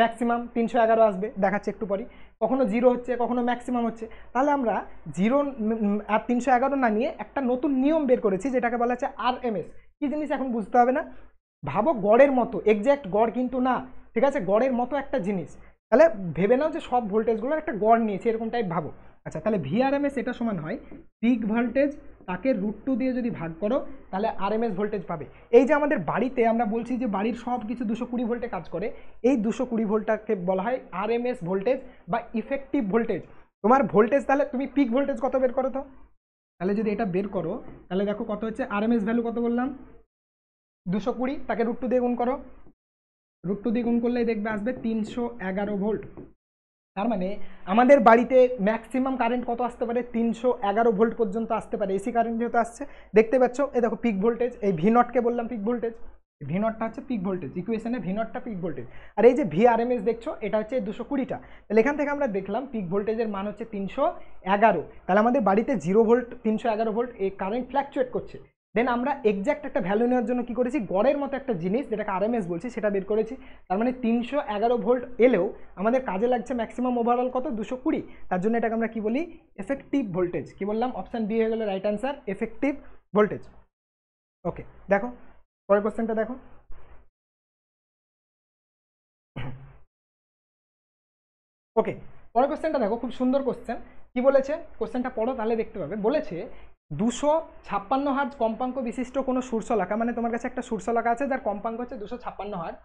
ম্যাক্সিমাম 311 আসবে, দেখাচ্ছে একটু পরই, কখনো 0 হচ্ছে, কখনো ম্যাক্সিমাম হচ্ছে। তাহলে আমরা 0 আর 311 না নিয়ে একটা নতুন নিয়ম বের করেছি, যেটাকে বলা হচ্ছে আরএমএস। কি জিনিস এখন বুঝতে হবে না, ভাবো গড়ের মতো, এক্স্যাক্ট গড় কিন্তু না, ঠিক আছে, গড়ের মতো একটা জিনিস। তাহলে ভেবে নাও যে সব ভোল্টেজগুলোর একটা গড় নিয়েছে, এরকম টাইপ ভাবো। আচ্ছা, তাহলে ভিআরএমএস এটা সমান হয় পিক ভোল্টেজ, তাকে √2 দিয়ে যদি ভাগ করো, তাহলে আরএমএস ভোল্টেজ পাবে। এই যে আমাদের বাড়িতে আমরা বলছি যে বাড়ির সব কিছু 220 ভোল্টে কাজ করে, এই 220 ভোল্টটাকে বলা হয় আরএমএস ভোল্টেজ বা ইফেক্টিভ ভোল্টেজ। তোমার ভোল্টেজ, তাহলে তুমি পিক ভোল্টেজ কত বের করো তো, তাহলে যদি এটা বের করো, তাহলে দেখো কত হচ্ছে, আরএমএস ভ্যালু কত বললাম, 220, তাকে √2 দিয়ে গুণ করো, √2 দিয়ে গুণ করলেই দেখবে আসবে 311 ভোল্ট। তার মানে আমাদের বাড়িতে ম্যাক্সিমাম কারেন্ট কত আসতে পারে, 311 ভোল্ট পর্যন্ত আসতে পারে। এসি কারেন্ট যেহেতু আসছে, দেখতে পাচ্ছ এই দেখো পিক ভোল্টেজ, এই ভি নটকে বললাম পিক ভোল্টেজ, ভি নটটা হচ্ছে পিক ভোল্টেজ, ইকুয়েশনে ভি নটটা পিক ভোল্টেজ, আর এই যে VRMS দেখছো এটা হচ্ছে 220টা। তাহলে এখান থেকে আমরা দেখলাম পিক ভোল্টেজের মান হচ্ছে 311। তাহলে আমাদের বাড়িতে 0 ভোল্ট 311 ভোল্ট এই কারেন্ট ফ্ল্যাকচুয়েট করছে। দেন আমরা এক্স্যাক্ট একটা ভ্যালু নেওয়ার জন্য কি করেছি, গড়ের মতো একটা জিনিস যেটাকে RMS বলছি সেটা বের করেছি। তার মানে 311 ভোল্ট এলেও আমাদের কাজে লাগছে ম্যাক্সিমাম ওভারঅল কত, 220। তার জন্য এটাকে আমরা কি বলি, এফেক্টিভ ভোল্টেজ। কি বললাম, অপশন বি হয়ে গেল রাইট অ্যান্সার, এফেক্টিভ ভোল্টেজ। ওকে, দেখো পরের কোশ্চেনটা দেখো। ওকে, পরের কোশ্চেনটা দেখো, খুব সুন্দর কোশ্চেন। কি বলেছে, কোশ্চেনটা পড়ো তাহলে দেখতে পাবে। বলেছে 256 হার্জ কম্পাঙ্ক বিশিষ্ট কোনো সূর্যলাকা, মানে তোমার কাছে একটা সূর্যলাকা আছে যার কম্পাঙ্ক হচ্ছে 256 হার্জ,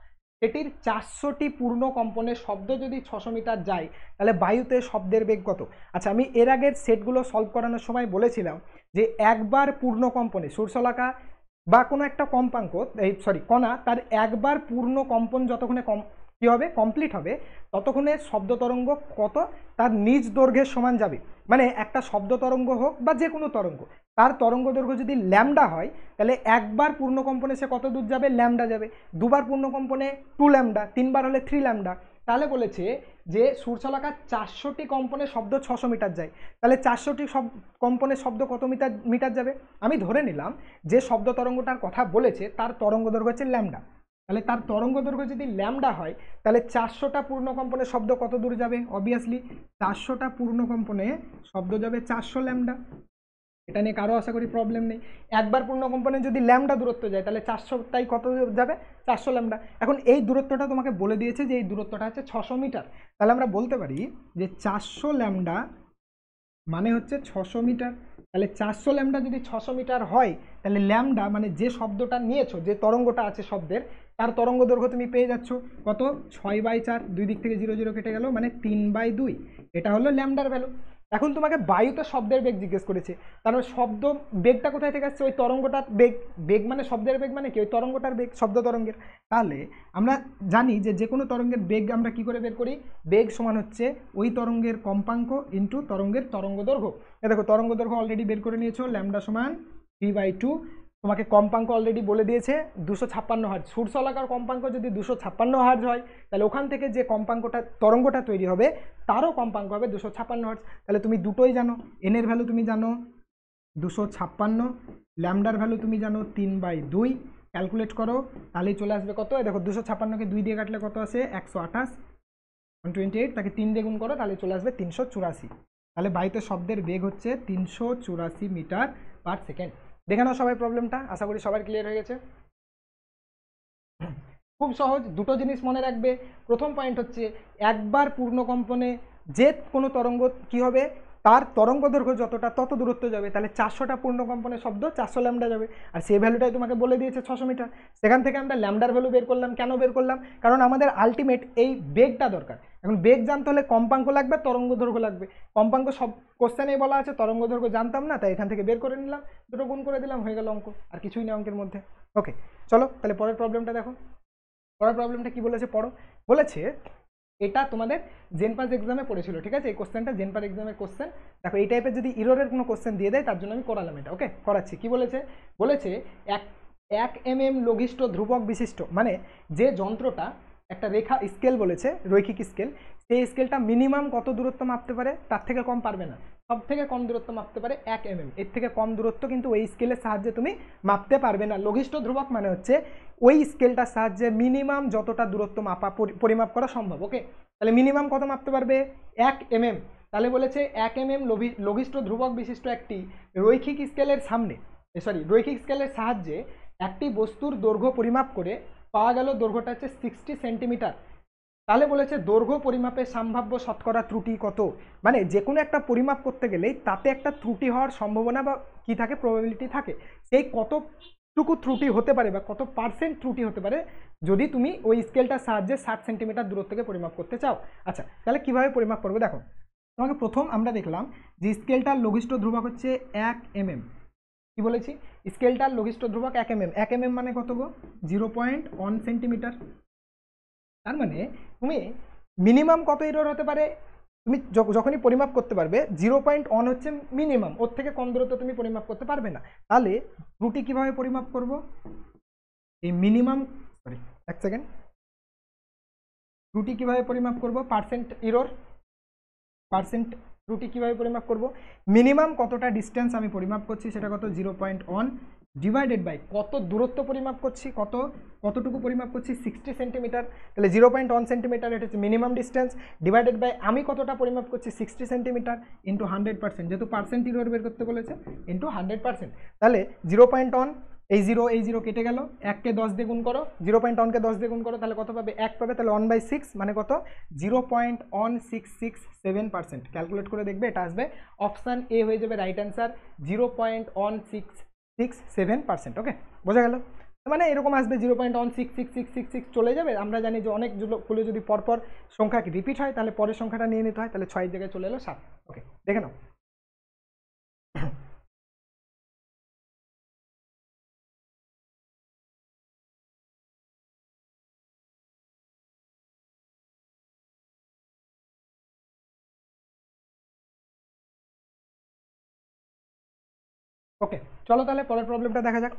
এটির 400টি পূর্ণ কম্পনের শব্দ যদি 600 মিটার যায় তাহলে বায়ুতে শব্দের বেগ কত। আচ্ছা, আমি এর আগের সেটগুলো সলভ করানোর সময় বলেছিলাম যে একবার পূর্ণ কম্পনে সূর্যলাকা বা কোনো একটা কম্পাঙ্ক, এই কণা, তার একবার পূর্ণ কম্পন যতক্ষণে কি হবে, কমপ্লিট হবে, ততক্ষণে শব্দ তরঙ্গ কত, তার নিজ দৈর্ঘ্যের সমান যাবে। মানে একটা শব্দ তরঙ্গ হোক বা যে কোনো তরঙ্গ, তার তরঙ্গ দৈর্ঘ্য যদি ল্যামডা হয় তাহলে একবার পূর্ণ কম্পনে সে কত দূর যাবে, ল্যামডা যাবে। দুবার পূর্ণ কম্পনে 2 ল্যামডা, তিনবার হলে 3 ল্যামডা। তাহলে বলেছে যে সূর্যলাকার 400টি কম্পনে শব্দ 600 মিটার যায়, তাহলে 400টি কম্পনে শব্দ কত মিটার যাবে। আমি ধরে নিলাম যে শব্দ তরঙ্গটার কথা বলেছে তার তরঙ্গ দৈর্ঘ্য হচ্ছে ল্যামডা, তাহলে তার তরঙ্গ দৈর্ঘ্য যদি ল্যামডা হয় তাহলে 400টা পূর্ণ কম্পনে শব্দ কত দূর যাবে, অবভিয়াসলি 400টা পূর্ণ কম্পনে শব্দ যাবে 400 ল্যামডা। এটা নিয়ে কারো আশা করি প্রবলেম নেই। একবার পূর্ণ কম্পনে যদি ল্যামডা দূরত্ব যায় তাহলে 400টাই কত যাবে, 400 ল্যামডা। এখন এই দূরত্বটা তোমাকে বলে দিয়েছে যে এই দূরত্বটা হচ্ছে 600 মিটার। তাহলে আমরা বলতে পারি যে 400 ল্যামডা মানে হচ্ছে 600 মিটার। তাহলে 400 ল্যামডা যদি 600 মিটার হয় তাহলে ল্যামডা মানে যে শব্দটা নিয়েছো, যে তরঙ্গটা আছে শব্দের, তার তরঙ্গ দৈর্ঘ্য তুমি পেয়ে যাচ্ছ কত, 6/4, দুই দিক থেকে 0 0 কেটে গেল, মানে 3/2। এটা হলো ল্যামডার ভ্যালু। এখন তোমাকে বায়ুতে শব্দের বেগ জিজ্ঞেস করেছে, তারপরে শব্দ বেগটা কোথায় থেকে আসছে, ওই তরঙ্গটার বেগ, বেগ মানে শব্দের বেগ মানে কি, ওই তরঙ্গটার বেগ, শব্দ তরঙ্গের। তাহলে আমরা জানি যে কোনো তরঙ্গের বেগ আমরা কি করে বের করি, বেগ সমান হচ্ছে ওই তরঙ্গের কম্পাঙ্ক ইন্টু তরঙ্গের তরঙ্গ দৈর্ঘ্য। দেখো তরঙ্গ দৈর্ঘ্য অলরেডি বের করে নিয়েছো, ল্যামডা সমান 3/2। তোমাকে কম্পাঙ্ক অলরেডি বলে দিয়েছে 256 হার্জ। সূর্যলাকার কম্পাঙ্ক যদি 256 হার্জ হয় তাহলে ওখান থেকে যে কম্পাঙ্কটা তরঙ্গটা তৈরি হবে তারও কম্পাঙ্ক হবে 256 হার্জ। তাহলে তুমি দুটোই জানো, এন এর ভ্যালু তুমি জানো 256, ল্যামডার ভ্যালু তুমি জানো 3/2। ক্যালকুলেট করো তাহলেই চলে আসবে কত, দেখো 256কে 2 দিয়ে কাটলে কত আসে, 128, 128, তাকে 3 দিয়ে গুণ করো তাহলে চলে আসবে 384। তাহলে বায়ুতে শব্দের বেগ হচ্ছে 384 মিটার পার সেকেন্ড। দেখে নাও সবাই প্রবলেমটা, আশা করি সবার ক্লিয়ার হয়ে গেছে। খুব সহজ, দুটো জিনিস মনে রাখবে। প্রথম পয়েন্ট হচ্ছে একবার পূর্ণ কম্পনে যে কোনো তরঙ্গ কি হবে, তার তরঙ্গ দৈর্ঘ্য যতটা তত দূরত্ব যাবে। তাহলে 400টা পূর্ণ কম্পনের শব্দ 400 ল্যামডা যাবে, আর সেই ভ্যালুটাই তোমাকে বলে দিয়েছে 600 মিটার। সেখান থেকে আমরা ল্যামডার ভ্যালু বের করলাম। কেন বের করলাম, কারণ আমাদের আলটিমেট এই বেগটা দরকার। এখন বেগ জানতে হলে কম্পাঙ্ক লাগবে, তরঙ্গ দৈর্ঘ্য লাগবে। কম্পাঙ্ক সব কোশ্চেনেই বলা আছে, তরঙ্গ দৈর্ঘ্য জানতাম না, তাই এখান থেকে বের করে নিলাম, দুটো গুণ করে দিলাম, হয়ে গেল অঙ্ক, আর কিছুই নেই অঙ্কের মধ্যে। ওকে, চলো তাহলে পরের প্রবলেমটা দেখো। পরের প্রবলেমটা কি বলেছে পড়ো। বলেছে এটা তোমাদের জেনপাস এক্সামে পড়েছিল, ঠিক আছে, এই কোশ্চেনটা জেনপাস এক্সামের কোশ্চেন। দেখো এই টাইপের যদি ইররের কোনো কোশ্চেন দিয়ে দেয় তার জন্য আমি করালাম এটা। ওকে, করাচ্ছি। কি বলেছে, বলেছে 1 mm লঘিষ্ঠ ধ্রুবক বিশিষ্ট, মানে যে যন্ত্রটা একটা রেখা স্কেল বলেছে, রৈখিক স্কেল, সেই স্কেলটা মিনিমাম কত দূরত্ব মাপতে পারে, তার থেকে কম পারবে না। সব থেকে কম দূরত্ব মাপতে পারে 1 mm, এর থেকে কম দূরত্ব কিন্তু ওই স্কেলের সাহায্যে তুমি মাপতে পারবে না। লঘিষ্ঠ ধ্রুবক মানে হচ্ছে ওই স্কেলটার সাহায্যে মিনিমাম যতটা দূরত্ব মাপা পরিমাপ করা সম্ভব। ওকে, তাহলে মিনিমাম কত মাপতে পারবে, 1 mm। তাহলে বলেছে 1 mm লঘিষ্ঠ ধ্রুবক বিশিষ্ট একটি রৈখিক স্কেলের রৈখিক স্কেলের সাহায্যে একটি বস্তুর দৈর্ঘ্য পরিমাপ করে পাওয়া গেল দৈর্ঘ্যটা হচ্ছে 60 সেন্টিমিটার। তাহলে বলেছে দৈর্ঘ্য পরিমাপের সম্ভাব্য শতকরা ত্রুটি কত। মানে যে কোনো একটা পরিমাপ করতে গেলেই তাতে একটা ত্রুটি হওয়ার সম্ভাবনা বা কি থাকে, প্রবাবিলিটি থাকে। সেই কতটুকু ত্রুটি হতে পারে বা কত পার্সেন্ট ত্রুটি হতে পারে যদি তুমি ওই স্কেলটার সাহায্যে 60 সেন্টিমিটার দূরত্বকে পরিমাপ করতে চাও। আচ্ছা, তাহলে কিভাবে পরিমাপ করবে দেখো। তোমাকে প্রথম আমরা দেখলাম যে স্কেলটার লঘিষ্ঠ ধ্রুবক হচ্ছে 1 mm। কি বলেছি, স্কেলটার লঘিষ্ঠ ধ্রুবক 1 mm। 1 mm মানে কত গো, 0.1 সেন্টিমিটার। তার মানে তুমি মিনিমাম কত এরর হতে পারে, তুমি যখনই পরিমাপ করতে পারবে 0.1 হচ্ছে মিনিমাম, ওর থেকে কম দূরত্ব তুমি পরিমাপ করতে পারবে না। তাহলে ত্রুটি কিভাবে পরিমাপ করব, এই মিনিমাম, সরি এক সেকেন্ড, ত্রুটি কিভাবে পরিমাপ করব, পার্সেন্ট এরর, পার্সেন্ট ত্রুটি কিভাবে পরিমাপ করব, মিনিমাম কতটা ডিস্টেন্স আমি পরিমাপ করছি সেটা কত 0.1 ডিভাইডেড বাই কত দূরত্ব পরিমাপ করছি, কতটুকু পরিমাপ করছি 60 সেন্টিমিটার, তাহলে 0.1 সেন্টিমিটার এটা হচ্ছে মিনিমাম ডিস্টেন্স, ডিভাইডেড বাই আমি কতটা পরিমাপ করছি 60 সেন্টিমিটার ইন্টু 100%, যেহেতু পার্সেন্ট এরর বের করতে বলেছে, ইন্টু 100%। তাহলে 0.1, এই জিরো কেটে গেল, 1কে 10 দিয়ে গুণ করো, 0.1কে 10 দিয়ে গুণ করো, তাহলে কত পাবে 1 পাবে, তাহলে 1/6 মানে কত 0.1667%। ক্যালকুলেট করে দেখবে এটা আসবে অপশান এ হয়ে যাবে রাইট অ্যান্সার 0.1667%। ওকে, বোঝা গেল, মানে এরকম আসবে 0.166666 চলে যাবে। আমরা জানি যে অনেকগুলো যদি পরপর সংখ্যা রিপিট হয় তাহলে পরের সংখ্যাটা নিয়ে নিতে হয়, তাহলে 6 জায়গায় চলে এলো 7। ওকে, দেখে নাও। ওকে, চলো তাহলে পরের প্রবলেমটা দেখা যাক।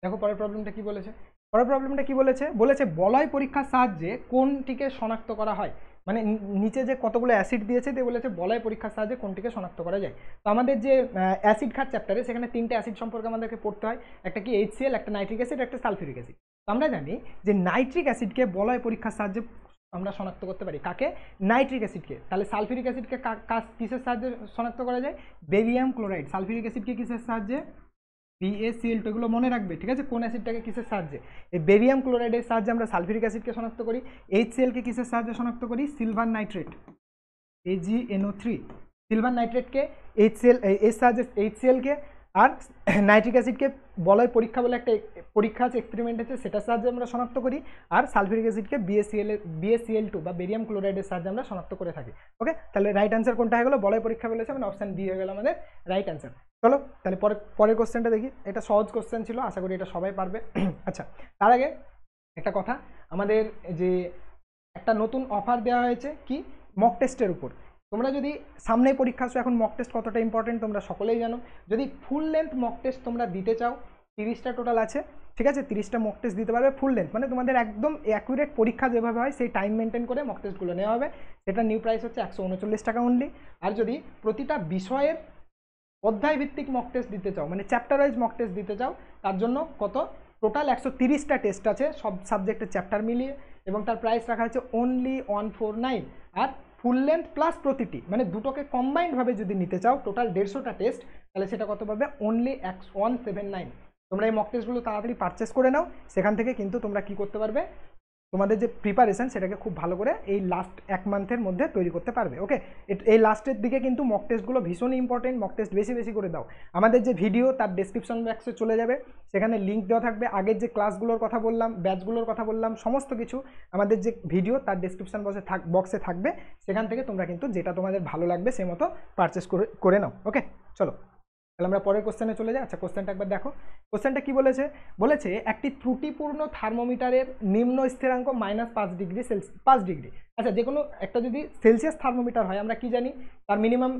দেখো পরের প্রবলেমটা কি বলেছে, পরের প্রবলেমটা কি বলেছে, বলেছে বলয় পরীক্ষার সাহায্যে কোনটিকে শনাক্ত করা হয়, মানে নিচে যে কতগুলো অ্যাসিড দিয়েছে দিয়ে বলেছে বলয় পরীক্ষার সাহায্যে কোনটিকে শনাক্ত করা যায়। তো আমাদের যে অ্যাসিড খাত চ্যাপ্টারে সেখানে 3টে অ্যাসিড সম্পর্কে আমাদেরকে পড়তে হয়, একটা কি HCl, একটা নাইট্রিক অ্যাসিড, একটা সালফিউরিক অ্যাসিড। তো আমরা জানি যে নাইট্রিক অ্যাসিডকে বলয় পরীক্ষার সাহায্যে আমরা শনাক্ত করতে পারি, কাকে, নাইট্রিক অ্যাসিডকে। তাহলে সালফিউরিক অ্যাসিডকে কিসের সাহায্যে শনাক্ত করা যায়, বেরিয়াম ক্লোরাইড। সালফিউরিক অ্যাসিডকে কিসের সাহায্যে, BaCl2, এগুলো মনে রাখবে, ঠিক আছে, কোন অ্যাসিডটাকে কিসের সাহায্যে, এই বেরিয়াম ক্লোরাইডের সাহায্যে আমরা সালফিউরিক অ্যাসিডকে শনাক্ত করি। HCl কে কিসের সাহায্যে শনাক্ত করি, সিলভার নাইট্রেট, AgNO3। সিলভার নাইট্রেটকে HCl এর সাহায্যে HCl কে, আর নাইট্রিক অ্যাসিডকে বলয় পরীক্ষা বলে একটা পরীক্ষা আছে, এক্সপেরিমেন্ট আছে, সেটার সাহায্যে আমরা শনাক্ত করি। আর সালফিউরিক অ্যাসিডকে BaCl2 বা বেরিয়াম ক্লোরাইডের সাহায্যে আমরা শনাক্ত করে থাকি। ওকে, তাহলে রাইট অ্যান্সার কোনটা হয়ে গেল, বলয় পরীক্ষা বলেছে মানে অপশন বি হয়ে গেল আমাদের রাইট অ্যান্সার। চলো তাহলে পরের কোশ্চেনটা দেখি, এটা সহজ কোশ্চেন ছিল, আশা করি এটা সবাই পারবে। আচ্ছা, তার আগে একটা কথা, আমাদের যে একটা নতুন অফার দেওয়া হয়েছে কি, মক টেস্টের উপর। তোমরা যদি সামনে পরীক্ষা আসো, এখন মক টেস্ট কতটা ইম্পর্টেন্ট তোমরা সকলেই জানো। যদি ফুল লেন্থ মক টেস্ট তোমরা দিতে চাও, 30টা টোটাল আছে, ঠিক আছে, 30টা মক টেস্ট দিতে পারবে ফুল লেন্থ, মানে তোমাদের একদম অ্যাকুরেট পরীক্ষা যেভাবে হয় সেই টাইম মেনটেন করে মক টেস্টগুলো নেওয়া হবে। সেটা নিউ প্রাইস হচ্ছে 139 টাকা অনলি। আর যদি প্রতিটা বিষয়ের অধ্যায় ভিত্তিক মক টেস্ট দিতে চাও, মানে চ্যাপ্টার ওয়াইজ মক টেস্ট দিতে চাও, তার জন্য কত, টোটাল 130টা টেস্ট আছে সব সাবজেক্টের চ্যাপ্টার মিলিয়ে, এবং তার প্রাইস রাখা হয়েছে অনলি 149। আর ফুল লেন্থ প্লাস প্রতিটি, মানে দুটোকে কম্বাইন্ডভাবে যদি নিতে চাও টোটাল 150টা টেস্ট, তাহলে সেটা কত পাবে, অনলি 179। তোমরা এই মক টেস্টগুলো তাড়াতাড়ি পারচেস করে নাও, সেখান থেকে কিন্তু তোমরা কি করতে পারবে, তোমাদের যে প্রিপারেশন সেটাকে খুব ভালো করে এই লাস্ট 1 মান্থের মধ্যে তৈরি করতে পারবে। ওকে, এই লাস্টের দিকে কিন্তু মক টেস্টগুলো ভীষণই ইম্পর্টেন্ট, মক টেস্ট বেশি বেশি করে দাও। আমাদের যে ভিডিও তার ডেসক্রিপশন বক্সে চলে যাবে, সেখানে লিঙ্ক দেওয়া থাকবে, আগের যে ক্লাসগুলোর কথা বললাম, ব্যাচগুলোর কথা বললাম, সমস্ত কিছু আমাদের যে ভিডিও তার ডেসক্রিপশন বক্সে থাকবে, সেখান থেকে তোমরা কিন্তু যেটা তোমাদের ভালো লাগবে সেই মতো পারচেস করে নাও। ওকে, চলো তাহলে আমরা পরের কোশ্চেনে চলে যাই। আচ্ছা, কোশ্চেনটা একবার দেখো, কোশ্চেনটা কি বলেছে, বলেছে একটি ত্রুটিপূর্ণ থার্মোমিটারের নিম্ন স্থিরাঙ্ক -5 ডিগ্রি সেলসিয়াস, 5 ডিগ্রি। আচ্ছা, যে কোনো একটা যদি সেলসিয়াস থার্মোমিটার হয়, আমরা কি জানি তার মিনিমাম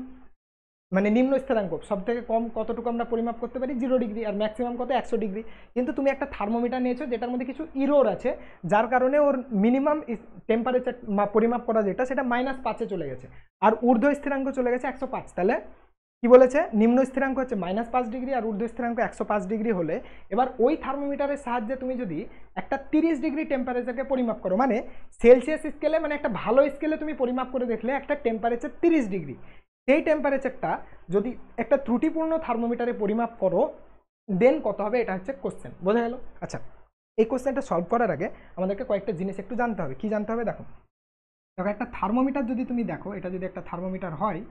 মানে নিম্ন স্থিরাঙ্ক সব থেকে কম কতটুকু আমরা পরিমাপ করতে পারি, 0 ডিগ্রি, আর ম্যাক্সিমাম কত, 100 ডিগ্রি। কিন্তু তুমি একটা থার্মোমিটার নিয়েছো যেটার মধ্যে কিছু ইরোর আছে, যার কারণে ওর মিনিমাম টেম্পারেচার পরিমাপ করা যেটা সেটা -5-এ চলে গেছে, আর ঊর্ধ্ব স্থিরাঙ্ক চলে গেছে 105। তাহলে কি বলেছে, নিম্ন স্থিরাঙ্ক হচ্ছে -5 ডিগ্রি আর ঊর্ধ্ব স্থিরাঙ্ক 105 ডিগ্রি হলে, এবার ওই থার্মোমিটারের সাহায্যে তুমি যদি একটা 30 ডিগ্রি টেম্পারেচারকে পরিমাপ করো, মানে সেলসিয়াস স্কেলে, মানে একটা ভালো স্কেলে তুমি পরিমাপ করে দেখলে একটা টেম্পারেচার 30 ডিগ্রি, সেই টেম্পারেচারটা যদি একটা ত্রুটিপূর্ণ থার্মোমিটারে পরিমাপ করো, দেন কত হবে, এটা হচ্ছে কোশ্চেন। বোঝা গেল? আচ্ছা, এই কোশ্চেনটা সলভ করার আগে আমাদেরকে কয়েকটা জিনিস একটু জানতে হবে। কি জানতে হবে, দেখো একটা থার্মোমিটার যদি তুমি দেখো, এটা যদি একটা থার্মোমিটার হয়,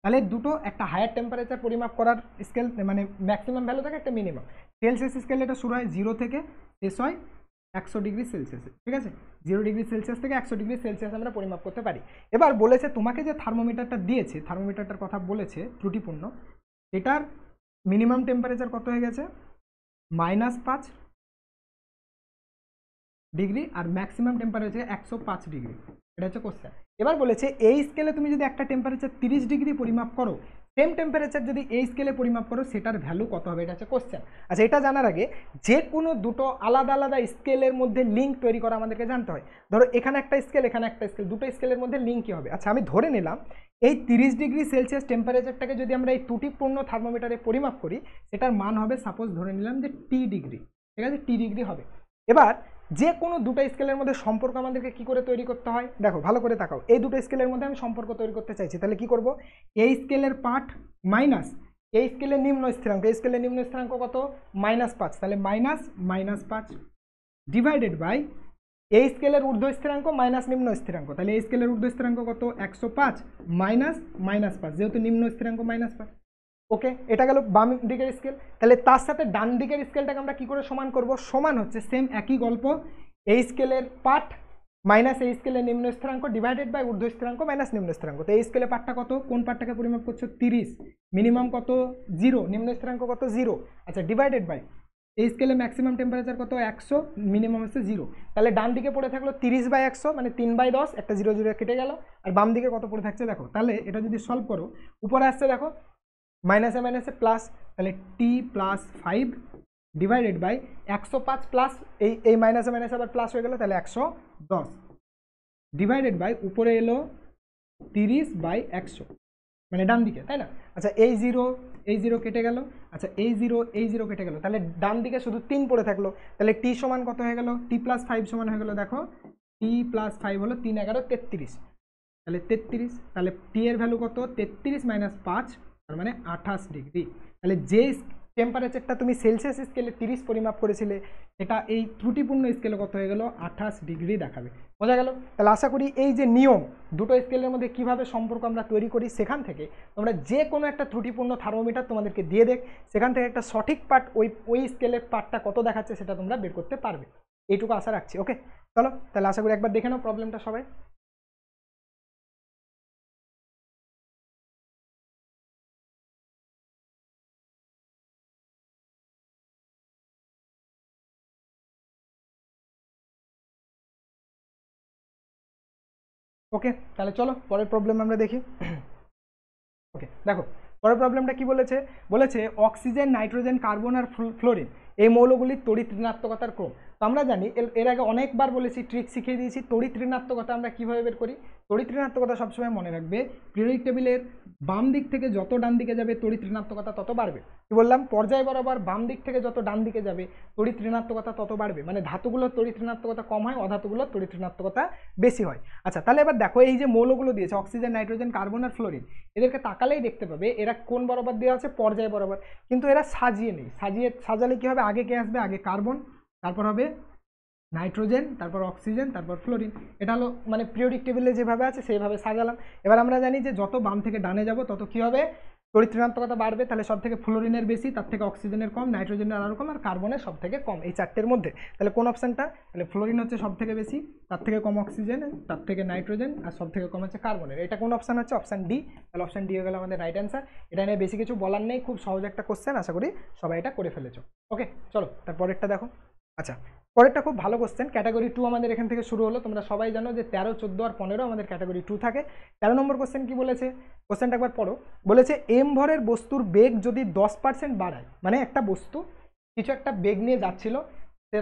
তাহলে দুটো একটা হায়ার টেম্পারেচার পরিমাপ করার স্কেল, মানে ম্যাক্সিমাম ভ্যালু থাকে, একটা মিনিমাম। সেলসিয়াস স্কেল এটা শুরু হয় 0 থেকে, শেষ হয় 100 ডিগ্রি সেলসিয়াসে, ঠিক আছে, 0 ডিগ্রি সেলসিয়াস থেকে 100 ডিগ্রি সেলসিয়াস আমরা পরিমাপ করতে পারি। এবার বলেছে তোমাকে যে থার্মোমিটারটা দিয়েছে, থার্মোমিটারটার কথা বলেছে ত্রুটিপূর্ণ, এটার মিনিমাম টেম্পারেচার কত হয়ে গেছে, -5, ডিগ্রি আর ম্যাক্সিমাম টেম্পারেচার 105 ডিগ্রি, এটা হচ্ছে কোশ্চেন। এবার বলেছে এই স্কেলে তুমি যদি একটা টেম্পারেচার 30 ডিগ্রি পরিমাপ করো, সেম টেম্পারেচার যদি এই স্কেলে পরিমাপ করো সেটার ভ্যালু কত হবে, এটা হচ্ছে কোশ্চেন। আচ্ছা, এটা জানার আগে যে কোনো দুটো আলাদা আলাদা স্কেলের মধ্যে লিঙ্ক তৈরি করা আমাদেরকে জানতে হয়। ধরো এখানে একটা স্কেল, এখানে একটা স্কেল, দুটো স্কেলের মধ্যে লিঙ্ক কী হবে? আচ্ছা, আমি ধরে নিলাম এই 30 ডিগ্রি সেলসিয়াস টেম্পারেচারটাকে যদি আমরা এই ত্রুটিপূর্ণ থার্মোমিটারে পরিমাপ করি, সেটার মান হবে, সাপোজ ধরে নিলাম যে টি ডিগ্রি, ঠিক আছে, টি ডিগ্রি হবে। এবার যে কোনো দুটো স্কেলের মধ্যে সম্পর্ক আমাদেরকে কি করে তৈরি করতে হয়, দেখো ভালো করে তাকাও, এই দুটো স্কেলের মধ্যে আমি সম্পর্ক তৈরি করতে চাইছি, তাহলে কি করব, এই স্কেলের পার্ট মাইনাস এই স্কেলের নিম্ন স্থিরাঙ্ক, এই স্কেলের নিম্ন স্থিরাঙ্ক কত, -5, তাহলে -5 ডিভাইডেড বাই এই স্কেলের ঊর্ধ্ব স্থিরাঙ্ক মাইনাস নিম্ন স্থিরাঙ্ক, তাহলে এই স্কেলের ঊর্ধ্ব স্থিরাঙ্ক কত, 105 মাইনাস -5, যেহেতু নিম্ন স্থিরাঙ্ক -5। ওকে, এটা গেল বাম দিকের স্কেল। তাহলে তার সাথে ডান দিকের স্কেলটাকে আমরা কি করে সমান করব, সমান হচ্ছে সেম একই গল্প, এই স্কেলের পার্ট মাইনাস এই স্কেলের নিম্ন স্থিরাঙ্ক ডিভাইডেড বাই ঊর্ধ্ব স্থিরাঙ্ক মাইনাস নিম্ন স্থিরাঙ্ক। তো এই স্কেলের পার্টটা কত, কোন পার্টটাকে পরিমাপ করছো, 30, মিনিমাম কত 0, নিম্ন স্থিরাঙ্ক কত 0, আচ্ছা, ডিভাইডেড বাই এই স্কেলে ম্যাক্সিমাম টেম্পারেচার কত 100, মিনিমাম হচ্ছে 0। তাহলে ডান দিকে পড়ে থাকলো 30/100 মানে 3/10, একটা 0 0 কেটে গেল, আর বাম দিকে কত পড়ে থাকছে দেখো। তাহলে এটা যদি সলভ করো, উপরে আসছে দেখো মাইনাসে মাইনাসে প্লাস, তাহলে t+5 ডিভাইডেড বাই 105 প্লাস এই মাইনাসে মাইনাসে আবার প্লাস হয়ে গেল, তাহলে 110 ডিভাইডেড বাই উপরে এলো 30/100 মানে ডান দিকে, তাই না? আচ্ছা, এই জিরো কেটে গেল, আচ্ছা এই জিরো কেটে গেল, তাহলে ডান দিকে শুধু 3 পড়ে থাকলো। তাহলে টি সমান কত হয়ে গেল, t+5 সমান হয়ে গেল, দেখো t+5 হলো 3 11 33, তাহলে 33, তাহলে টি এর ভ্যালু কত, 33 - 5 তার মানে 28 ডিগ্রি। তাহলে যে টেম্পারেচারটা তুমি সেলসিয়াস স্কেলে 30 পরিমাপ করেছিলে, এটা এই ত্রুটিপূর্ণ স্কেলে কত হয়ে গেল, 28 ডিগ্রি দেখাবে। বোঝা গেল? তাহলে আশা করি এই যে নিয়ম, দুটো স্কেলের মধ্যে কিভাবে সম্পর্ক আমরা তৈরি করি, সেখান থেকে তোমরা যে কোনো একটা ত্রুটিপূর্ণ থার্মোমিটার তোমাদেরকে দিয়ে দেখ, সেখান থেকে একটা সঠিক পার্ট ওই স্কেলের পার্টটা কত দেখাচ্ছে সেটা তোমরা বের করতে পারবে, এইটুকু আশা রাখছি। ওকে, চলো তাহলে আশা করি একবার দেখে নাও প্রবলেমটা সবাই। ওকে, তাহলে চলো পরের প্রবলেম আমরা দেখি। ওকে, দেখো পরের প্রবলেমটা কি বলেছে, বলেছে অক্সিজেন, নাইট্রোজেন, কার্বন আর ফ্লোরিন এই মৌলগুলির তড়িৎ ঋণাত্মকতার ক্রম। তো আমরা জানি এর আগে অনেকবার বলেছি, ট্রিক শিখিয়ে দিয়েছি, তড়িৎ ঋণাত্মকতা আমরা কীভাবে বের করি। তড়িৎ ঋণাত্মকতা সবসময় মনে রাখবে, পিরিয়ডিক টেবিলের বাম দিক থেকে যত ডান দিকে যাবে তড়িৎ ঋণাত্মকতা তত বাড়বে। কি বললাম, পর্যায় বরাবর বাম দিক থেকে যত ডান দিকে যাবে তড়িৎ ঋণাত্মকতা তত বাড়বে, মানে ধাতুগুলোর তড়িৎ ঋণাত্মকতা কম হয়, অধাতুগুলোর তড়িৎ ঋণাত্মকতা বেশি হয়। আচ্ছা, তাহলে এবার দেখো এই যে মৌলগুলো দিয়েছে অক্সিজেন, নাইট্রোজেন, কার্বন আর ফ্লোরিন, এদেরকে তাকালেই দেখতে পাবে এরা কোন বরাবর দেওয়া আছে, পর্যায় বরাবর, কিন্তু এরা সাজিয়ে নেই। সাজালে কি হবে, আগে কে আসবে, আগে কার্বন, তারপর হবে নাইট্রোজেন, তারপর অক্সিজেন, তারপর ফ্লোরিন। এটা হলো মানে পিরিয়ডিক টেবিলে যেভাবে আছে সেইভাবে সাজালাম। এবার আমরা জানি যে যত বাম থেকে ডানে যাব তত কি হবে, তড়িৎ ঋণাত্মকতা বাড়বে। তাহলে সব থেকে ফ্লোরিনের বেশি, তার থেকে অক্সিজেনের কম, নাইট্রোজেনের আরও কম, আর কার্বনের সব থেকে কম, এই চারটের মধ্যে। তাহলে কোন অপশানটা, তাহলে ফ্লোরিন হচ্ছে সব থেকে বেশি, তার থেকে কম অক্সিজেন, তার থেকে নাইট্রোজেন, আর সব থেকে কম হচ্ছে কার্বনের। এটা কোন অপশান হচ্ছে, অপশান ডি। তাহলে অপশান ডি হয়ে গেল আমাদের রাইট অ্যান্সার। এটা নিয়ে বেশি কিছু বলার নেই, খুব সহজ একটা কোশ্চেন, আশা করি সবাই এটা করে ফেলেছো। ওকে, চলো তারপরেরটা দেখো। আচ্ছা, পরেরটা খুব ভালো কোশ্চেন, ক্যাটাগরি 2 আমাদের এখান থেকে শুরু হলো। তোমরা সবাই জানো যে 13, 14 আর 15 আমাদের ক্যাটাগরি 2 থাকে। 13 নম্বর কোশ্চেন কি বলেছে, কোশ্চেনটা একবার পড়ো। বলেছে এম ভরের বস্তুর বেগ যদি 10% বাড়ায়, মানে একটা বস্তু কিছু একটা বেগ নিয়ে যাচ্ছিল,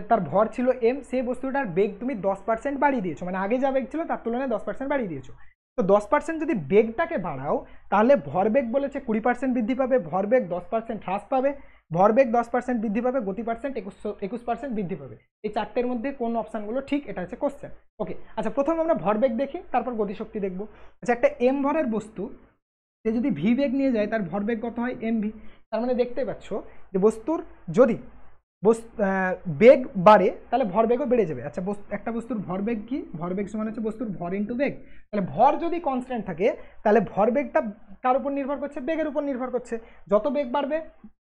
তার ভর ছিল এম, সেই বস্তুটার বেগ তুমি 10% বাড়িয়ে দিয়েছো, মানে আগে যা বেগ ছিল তার তুলনায় 10% বাড়িয়ে দিয়েছো। তো 10% যদি বেগটাকে বাড়াও, তাহলে ভরবেগ বলেছে 20% বৃদ্ধি পাবে, ভরবেগ 10% হ্রাস পাবে, ভরবেগ 10% বৃদ্ধি পাবে, গতি পার্সেন্ট 21% বৃদ্ধি পাবে। এই চারটের মধ্যে কোন অপশানগুলো ঠিক, এটা হচ্ছে কোশ্চেন। ওকে, আচ্ছা প্রথম আমরা ভরবেগ দেখি, তারপর গতিশক্তি দেখবো। আচ্ছা, একটা এম ভরের বস্তু সে যদি ভি বেগ নিয়ে যায়, তার ভরবেগ কত হয়, এম ভি। তার মানে দেখতে পাচ্ছ যে বস্তুর যদি বেগ বাড়ে তাহলে ভরবেগও বেড়ে যাবে। আচ্ছা, একটা বস্তুর ভরবেগ কি, ভরবেগ সমান হচ্ছে বস্তুর ভর ইন্টু বেগ। তাহলে ভর যদি কনস্ট্যান্ট থাকে তাহলে ভরবেগটা কার উপর নির্ভর করছে, বেগের উপর নির্ভর করছে। যত বেগ বাড়বে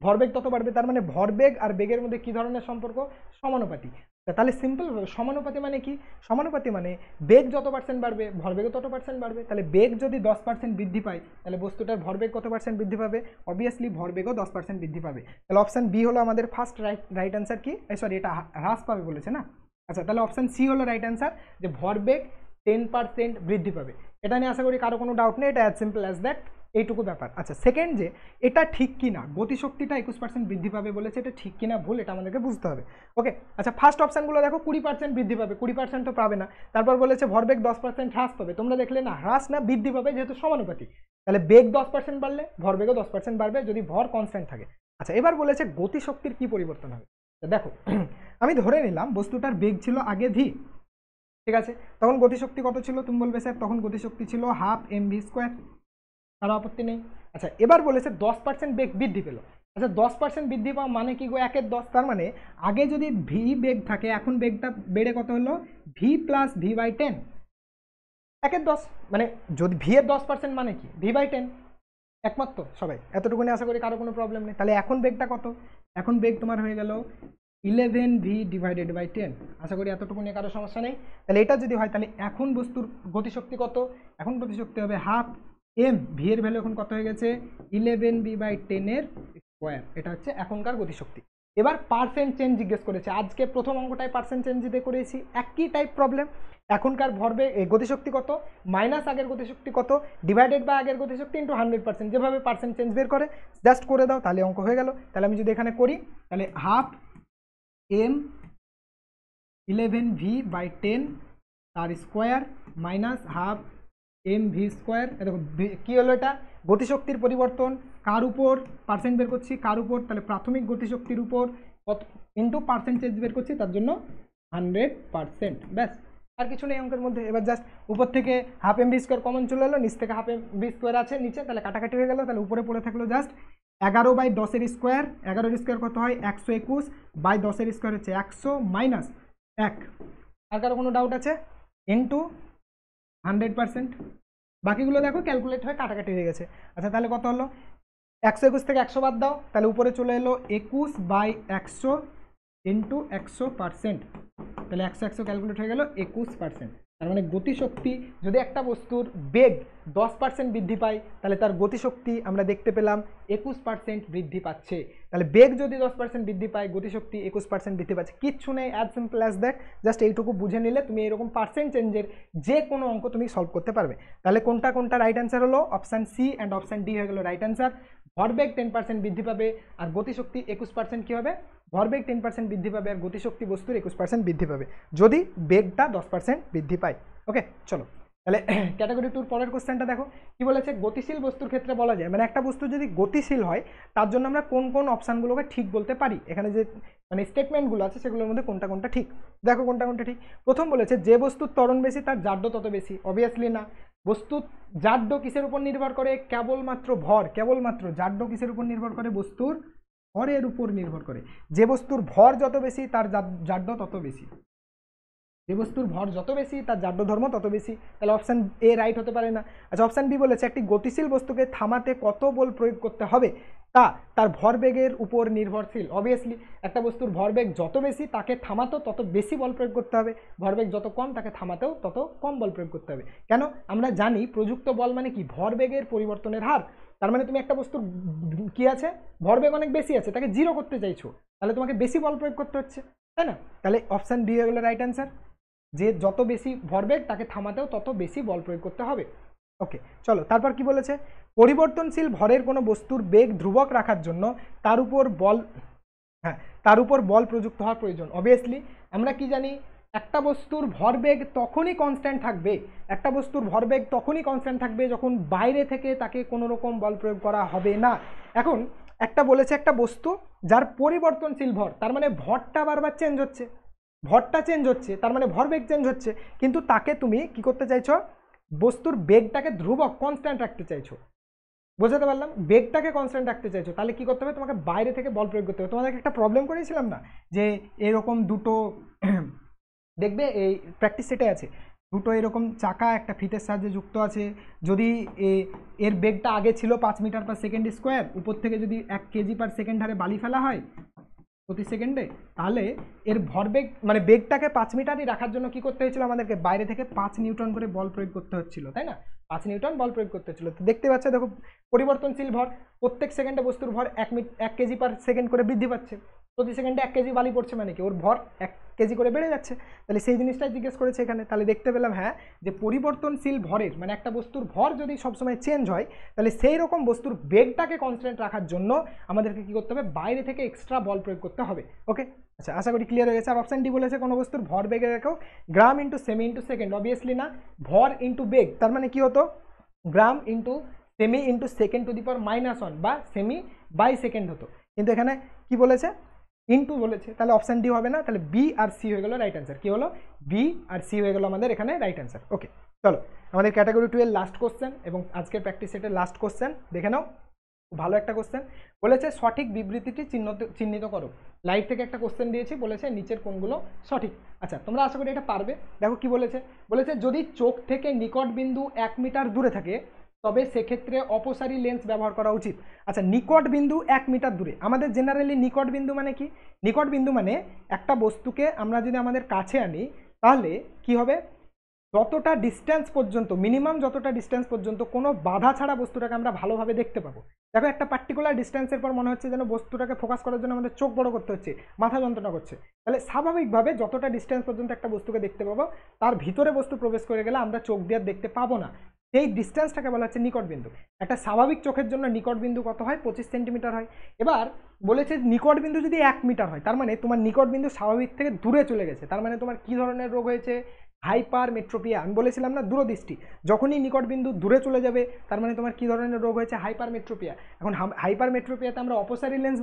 ভরবেগ তত বাড়বে। তার মানে ভরবেগ আর বেগের মধ্যে কি ধরনের সম্পর্ক, সমানুপাতি। তাহলে সিম্পল সমানুপাতি মানে কি, সমানুপাতি মানে বেগ যত পার্সেন্ট বাড়বে ভরবেগও তত পার্সেন্ট বাড়বে। তাহলে বেগ যদি 10% বৃদ্ধি পায় তাহলে বস্তুটার ভরবেগ কত পার্সেন্ট বৃদ্ধি পাবে, অবভিয়াসলি ভরবেগও 10% বৃদ্ধি পাবে। তাহলে অপশান বি হলো আমাদের ফার্স্ট রাইট অ্যান্সার। কি সরি, এটা হ্রাস পাবে বলেছে না, আচ্ছা, তাহলে অপশান সি হলো রাইট অ্যান্সার, যে ভরবেগ 10% বৃদ্ধি পাবে। এটা নিয়ে আশা করি কারো কোনো ডাউট নেই, এটা অ্যাজ সিম্পল অ্যাজ দ্যাট, এইটুকু ব্যাপার। আচ্ছা, সেকেন্ড যে এটা ঠিক কি না, গতিশক্তিটা 21% বৃদ্ধি পাবে বলেছে, এটা ঠিক কি না ভুল এটা আমাদেরকে বুঝতে হবে। ওকে, আচ্ছা ফার্স্ট অপশানগুলো দেখো 20% বৃদ্ধি পাবে, 20% তো পাবে না। তারপর বলেছে ভরবেগ 10% হ্রাস পাবে, তোমরা দেখলে না হ্রাস না বৃদ্ধি পাবে, যেহেতু সমানুপাতিক, তাহলে বেগ 10% বাড়লে ভরবেগও 10% বাড়বে যদি ভর কনস্ট্যান্ট থাকে। আচ্ছা, এবার বলেছে গতিশক্তির কি পরিবর্তন হবে। দেখো আমি ধরে নিলাম বস্তুটার বেগ ছিল আগে ভি, ঠিক আছে, তখন গতিশক্তি কত ছিল তুমি বলবে স্যার, তখন গতিশক্তি ছিল হাফ mv², কারো আপত্তি নেই। আচ্ছা, এবার বলেছে 10% বেগ বৃদ্ধি পেল। আচ্ছা, 10% বৃদ্ধি পাওয়া মানে কি গো, 1/10, তার মানে আগে যদি ভি বেগ থাকে এখন বেগটা বেড়ে কত হলো, ভি প্লাস v/10, 1/10, মানে যদি ভি এর 10% মানে কি v/10, একমাত্র সবাই এতটুকুনি আশা করি কারো কোনো প্রবলেম নেই। তাহলে এখন বেগটা কত, এখন বেগ তোমার হয়ে গেল 11v/10, আশা করি এতটুকু নিয়ে কারো সমস্যা নেই। তাহলে এটা যদি হয় তাহলে এখন বস্তুর গতিশক্তি কত, এখন গতিশক্তি হবে হাফ এম, ভি এর ভ্যালু এখন কত হয়ে গেছে 11v/10 এর স্কোয়ার, এটা হচ্ছে এখনকার গতিশক্তি। এবার পার্সেন্ট চেঞ্জ জিজ্ঞেস করেছে, আজকে প্রথম অঙ্কটায় পার্সেন্ট চেঞ্জ দিয়ে করেছি, একই টাইপ প্রবলেম। এখনকার ভরবে গতিশক্তি কত মাইনাস আগের গতিশক্তি কত ডিভাইডেড বাই আগের গতিশক্তি ইন্টু 100%, যেভাবে পার্সেন্ট চেঞ্জ বের করে জাস্ট করে দাও, তাহলে অঙ্ক হয়ে গেল। তাহলে আমি যদি এখানে করি তাহলে হাফ m 11v/10 তার স্কোয়ার মাইনাস হাফ mv², দেখো কী হলো, এটা গতিশক্তির পরিবর্তন কার উপর পার্সেন্ট বের করছি, কার উপর, তাহলে প্রাথমিক গতিশক্তির উপর কত ইন্টু পার্সেন্টেজ বের করছি, তার জন্য 100%, ব্যাস আর কিছু নেই অঙ্কের মধ্যে। এবার জাস্ট উপর থেকে হাফ mv² কমন চলে এলো, নিচ থেকে হাফ mv² আছে নিচে, তাহলে কাটাকাটি হয়ে গেল, তাহলে উপরে পড়ে থাকলো জাস্ট 11/10 স্কোয়ার, 11 স্কোয়ার কত হয় 121, বাই 10 স্কোয়ার হচ্ছে 100 মাইনাস 1, আর কারো কোনো ডাউট আছে, ইন্টু 100%, বাকিগুলো দেখো ক্যালকুলেট হয়ে কাটাকাটি হয়ে গেছে। আচ্ছা, তাহলে কত হলো 121 থেকে 100 বাদ দাও, তাহলে উপরে চলে এলো 21/100 ইন্টু 100%, তাহলে 100 ক্যালকুলেট হয়ে গেল 21%। তার মানে গতিশক্তি যদি একটা বস্তুর বেগ 10% বৃদ্ধি পায় তাহলে তার গতিশক্তি আমরা দেখতে পেলাম 21% বৃদ্ধি পাচ্ছে। তাহলে বেগ যদি 10% বৃদ্ধি পায় গতিশক্তি 21% বৃদ্ধি পাচ্ছে, কিচ্ছু নেই, as simple as that, just এইটুকু বুঝে নিলে তুমি এরকম পার্সেন্ট চেঞ্জের যে কোনো অঙ্ক তুমি সলভ করতে পারবে। তাহলে কোনটা কোনটা রাইট অ্যান্সার হলো, option C and option D হয়ে গেল রাইট অ্যান্সার। ভরবেগ 10% বৃদ্ধি পাবে আর গতিশক্তি 21% কী হবে, ভরবেগ 10% বৃদ্ধি পাবে আর গতিশক্তি বস্তুর 21% বৃদ্ধি পাবে যদি বেগটা 10% বৃদ্ধি পায়। ওকে, চলো তাহলে ক্যাটাগরি 2 পরের কোশ্চেনটা দেখো কি বলেছে, গতিশীল বস্তুর ক্ষেত্রে বলা যায় মানে একটা বস্তু যদি গতিশীল হয় তার জন্য আমরা কোন কোন অপশানগুলোকে ঠিক বলতে পারি, এখানে যে মানে স্টেটমেন্টগুলো আছে সেগুলোর মধ্যে কোনটা কোনটা ঠিক, দেখো কোনটা কোনটা ঠিক। প্রথম বলেছে যে বস্তুর ত্বরণ বেশি তার জাড্য তত বেশি, অবভিয়াসলি না। বস্তুর জাড্য কিসের উপর নির্ভর করে, কেবলমাত্র ভর, কেবলমাত্র জাড্য কিসের উপর নির্ভর করে, বস্তুর ভরের উপর নির্ভর করে। যে বস্তুর ভর যত বেশি তার জাড্য তত বেশি, যে বস্তুর ভর যত বেশি তার জাড্য ধর্ম তত বেশি, তাহলে অপশান এ রাইট হতে পারে না। আচ্ছা, অপশান বি বলেছে একটি গতিশীল বস্তুকে থামাতে কত বল প্রয়োগ করতে হবে তা তার ভরবেগের উপর নির্ভরশীল, অবভিয়াসলি একটা বস্তুর ভরবেগ যত বেশি তাকে থামাতেও তত বেশি বল প্রয়োগ করতে হবে, ভরবেগ যত কম তাকে থামাতেও তত কম বল প্রয়োগ করতে হবে। কেন, আমরা জানি প্রযুক্ত বল মানে কি, ভরবেগের পরিবর্তনের হার। তার মানে তুমি একটা বস্তুর কি আছে, ভরবেগ অনেক বেশি আছে, তাকে জিরো করতে চাইছো, তাহলে তোমাকে বেশি বল প্রয়োগ করতে হচ্ছে, তাই না? তাহলে অপশান ডি হয়ে গেল রাইট অ্যান্সার, যে যত বেশি ভরবেগ তাকে থামাতেও তত বেশি বল প্রয়োগ করতে হবে। ওকে, চলো তারপর কি বলেছে, পরিবর্তনশীল ভরের কোনো বস্তুর বেগ ধ্রুবক রাখার জন্য তার উপর বল, হ্যাঁ তার উপর বল প্রযুক্ত হওয়ার প্রয়োজন। অবভিয়াসলি আমরা কি জানি, একটা বস্তুর ভরবেগ তখনই কনস্ট্যান্ট থাকবে, একটা বস্তুর ভরবেগ তখনই কনস্ট্যান্ট থাকবে যখন বাইরে থেকে তাকে কোনো রকম বল প্রয়োগ করা হবে না। এখন একটা বলেছে একটা বস্তু যার পরিবর্তনশীল ভর, তার মানে ভরটা বারবার চেঞ্জ হচ্ছে, ভরটা চেঞ্জ হচ্ছে তার মানে ভরবেগ চেঞ্জ হচ্ছে, কিন্তু তাকে তুমি কি করতে চাইছো, বস্তুর বেগটাকে ধ্রুবক কনস্ট্যান্ট রাখতে চাইছো, বোঝাতে পারলাম, বেগটাকে কনস্ট্যান্ট রাখতে চাইছো, তাহলে কি করতে হবে, তোমাকে বাইরে থেকে বল প্রয়োগ করতে হবে। তোমাদেরকে একটা প্রবলেম করেছিলাম না যে এরকম দুটো দেখবে এই প্র্যাকটিস সেটে আছে, দুটো এরকম চাকা একটা ফিতের সাহায্যে যুক্ত আছে, যদি এর বেগটা আগে ছিল 5 মিটার পার সেকেন্ড স্কোয়ার, উপর থেকে যদি 1 কেজি পার সেকেন্ড হারে বালি ফেলা হয় প্রতি সেকেন্ডে, তাহলে এর ভরবেগ মানে বেগটাকে 5 মিটারই রাখার জন্য কি করতে হয়েছিল, আমাদেরকে বাইরে থেকে 5 নিউটন করে বল প্রয়োগ করতে হচ্ছিল, তাই না? 5 নিউটন বল প্রয়োগ করতে হচ্ছিল। তো দেখতে পাচ্ছ দেখো পরিবর্তনশীল ভর, প্রত্যেক সেকেন্ডে বস্তুর ভর 1 কেজি পার সেকেন্ড করে বৃদ্ধি পাচ্ছে, প্রতি সেকেন্ডে 1 কেজি বালি পড়ছে, মানে কি ওর ভর 1 কেজি করে বেড়ে যাচ্ছে। তাহলে সেই জিনিসটাই জিজ্ঞেস করেছে এখানে। তাহলে দেখতে পেলাম হ্যাঁ যে পরিবর্তনশীল ভরের মানে একটা বস্তুর ভর যদি সবসময় চেঞ্জ হয় তাহলে সেই রকম বস্তুর বেগটাকে কনস্ট্যান্ট রাখার জন্য আমাদেরকে কি করতে হবে, বাইরে থেকে এক্সট্রা বল প্রয়োগ করতে হবে। ওকে, আচ্ছা আশা করি ক্লিয়ার হয়ে গেছে। আর অপশন ডি বলেছে কোনো বস্তুর ভর বেগের একক gram into semi into second. Obviously না, ভর ইন্টু বেগ তার মানে কি হতো, gram into semi into second to the power -1 বা সেমি বাই সেকেন্ড হতো, কিন্তু এখানে কি বলেছে, ইনটু বলেছে। তাহলে অপশন ডি হবে না, তাহলে বি আর সি হয়ে গেল রাইট অ্যান্সার। কি হলো, বি আর সি হয়ে গেল আমাদের এখানে রাইট অ্যান্সার। ওকে, চলো আমাদের ক্যাটাগরি 2 এর লাস্ট কোশ্চেন এবং আজকের প্র্যাকটিস সেটের লাস্ট কোশ্চেন দেখে নাও। ভালো একটা কোশ্চেন বলেছে, সঠিক বিবৃতিটি চিহ্নিত করো। লাইভ থেকে একটা কোশ্চেন দিয়েছি, বলেছে নিচের কোনগুলো সঠিক। আচ্ছা তোমরা আশা করি এটা পারবে। দেখো কি বলেছে, বলেছে যদি চোখ থেকে নিকট বিন্দু 1 মিটার দূরে থাকে তবে সেক্ষেত্রে অপসারী লেন্স ব্যবহার করা উচিত। আচ্ছা নিকট বিন্দু 1 মিটার দূরে, আমাদের জেনারেলি নিকট বিন্দু মানে কি, নিকট বিন্দু মানে একটা বস্তুকে আমরা যদি আমাদের কাছে আনি তাহলে কি হবে, যতটা ডিস্টেন্স পর্যন্ত, মিনিমাম যতটা ডিস্টেন্স পর্যন্ত কোনো বাধা ছাড়া বস্তুটাকে আমরা ভালোভাবে দেখতে পাবো। দেখো একটা পার্টিকুলার ডিস্টেন্সের পর মনে হচ্ছে যেন বস্তুটাকে ফোকাস করার জন্য আমাদের চোখ বড় করতে হচ্ছে, মাথা যন্ত্রণা করছে। তাহলে স্বাভাবিকভাবে যতটা ডিস্টেন্স পর্যন্ত একটা বস্তুকে দেখতে পাবো তার ভিতরে বস্তু প্রবেশ করে গেলে আমরা চোখ দিয়ে দেখতে পাবো না, সেই ডিস্টেন্সটাকে বলা হচ্ছে নিকট বিন্দু। একটা স্বাভাবিক চোখের জন্য নিকট বিন্দু কত হয়, 25 সেন্টিমিটার হয়। এবার বলেছে নিকট বিন্দু যদি 1 মিটার হয় তার মানে তোমার নিকট বিন্দু স্বাভাবিক থেকে দূরে চলে গেছে, তার মানে তোমার কি ধরনের রোগ হয়েছে, হাইপারমেট্রোপিয়া। আমি বলেছিলাম না দূরদৃষ্টি, যখনই নিকট বিন্দু দূরে চলে যাবে তার মানে তোমার কি ধরনের রোগ হয়েছে, হাইপারমেট্রোপিয়া। এখন হাইপারমেট্রোপিয়াতে আমরা অপসারী লেন্স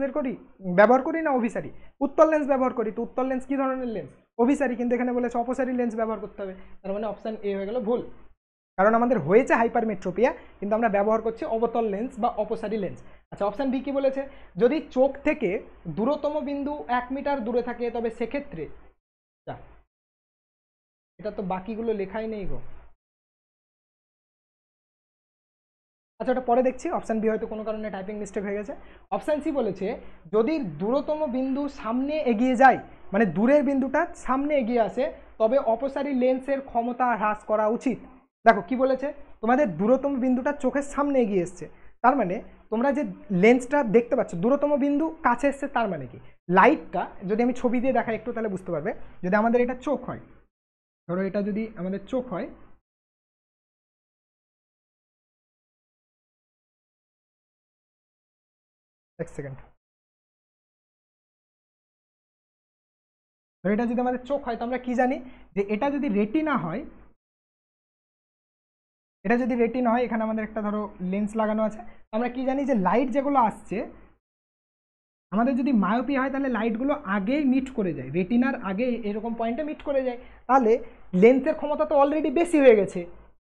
ব্যবহার করি না অভিসারী, উত্তল লেন্স ব্যবহার করি। তো উত্তল লেন্স কি ধরনের লেন্স, অভিসারী, কিন্তু এখানে বলেছে অপসারী লেন্স ব্যবহার করতে হবে, তার মানে অপশন এ হয়ে গেল ভুল। কারণ আমাদের হয়েছে হাইপারমেট্রোপিয়া কিন্তু আমরা ব্যবহার করছি অবতল লেন্স বা অপসারী লেন্স। আচ্ছা অপশন বি কি বলেছে, যদি চোখ থেকে দূরতম বিন্দু 1 মিটার দূরে থাকে তবে সেক্ষেত্রে, এটা তো বাকিগুলো লেখাই নেই গো। আচ্ছা ওটা পরে দেখছি, অপশন বি হয়তো কোনো কারণে টাইপিং মিস্টেক হয়ে গেছে। অপশন সি বলেছে যদি দূরতম বিন্দু সামনে এগিয়ে যায়, মানে দূরের বিন্দুটা সামনে এগিয়ে আসে তবে অপসারী লেন্সের ক্ষমতা হ্রাস করা উচিত। দেখো কি বলেছে, তোমাদের দূরতম বিন্দুটা চোখের সামনে এগিয়ে এসছে, তার মানে তোমরা যে লেন্সটা দেখতে পাচ্ছ দূরতম বিন্দু কাছে এসছে, তার মানে কি লাইটটা যদি আমি ছবি দিয়ে দেখাই একটু তাহলে বুঝতে পারবে। যদি আমাদের এটা চোখ হয়, ধরো এটা যদি আমাদের চোখ হয়, এক সেকেন্ড, ধরো এটা যদি আমাদের চোখ হয় তো আমরা কি জানি যে এটা যদি রেটিনা হয়, এটা যদি রেটিনা হয় এখানে আমাদের একটা ধরো লেন্স লাগানো আছে, আমরা কি জানি যে লাইট যেগুলো আসছে, আমাদের যদি মায়োপিয়া হয় তাহলে লাইটগুলো আগেই মিট করে যায়, রেটিনার আগে এরকম পয়েন্টে মিট করে যায়, তাহলে লেন্সের ক্ষমতা তো অলরেডি বেশি হয়ে গেছে,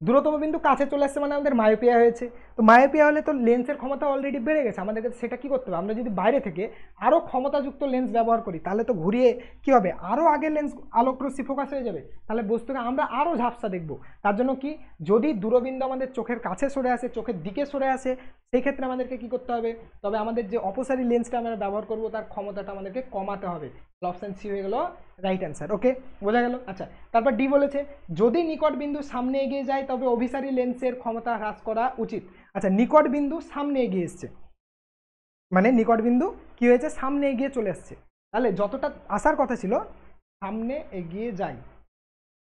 দূরতম বিন্দু কাছে চলে আসছে মানে আমাদের মায়োপিয়া হয়েছে। তো মায়োপিয়া হলে তো লেন্সের ক্ষমতা অলরেডি বেড়ে গেছে, আমাদেরকে সেটা কি করতে হবে, আমরা যদি বাইরে থেকে আরও ক্ষমতাযুক্ত লেন্স ব্যবহার করি তাহলে তো ঘুরিয়ে কি হবে, আরও আগে লেন্স আলোকরশ্মি ফোকাস হয়ে যাবে, তাহলে বস্তুকে আমরা আরও ঝাপসা দেখব। তার জন্য কি, যদি দূরবিন্দু আমাদের চোখের কাছে সরে আসে, চোখের দিকে সরে আসে, সেই ক্ষেত্রে আমাদেরকে কি করতে হবে, তবে আমাদের যে অপসারী লেন্সটা আমরা ব্যবহার করব তার ক্ষমতাটা আমাদেরকে কমাতে হবে। অপশন সি হয়ে গেল রাইট অ্যান্সার। ওকে, বোঝা গেল। আচ্ছা তারপর ডি বলেছে যদি নিকট বিন্দু সামনে এগিয়ে যায় তবে অভিসারী লেন্সের ক্ষমতা হ্রাস করা উচিত। আচ্ছা নিকট বিন্দু সামনে এগিয়ে এসছে মানে নিকট বিন্দু কি হয়েছে, সামনে এগিয়ে চলে আসছে, তাহলে যতটা আসার কথা ছিল সামনে এগিয়ে যায়।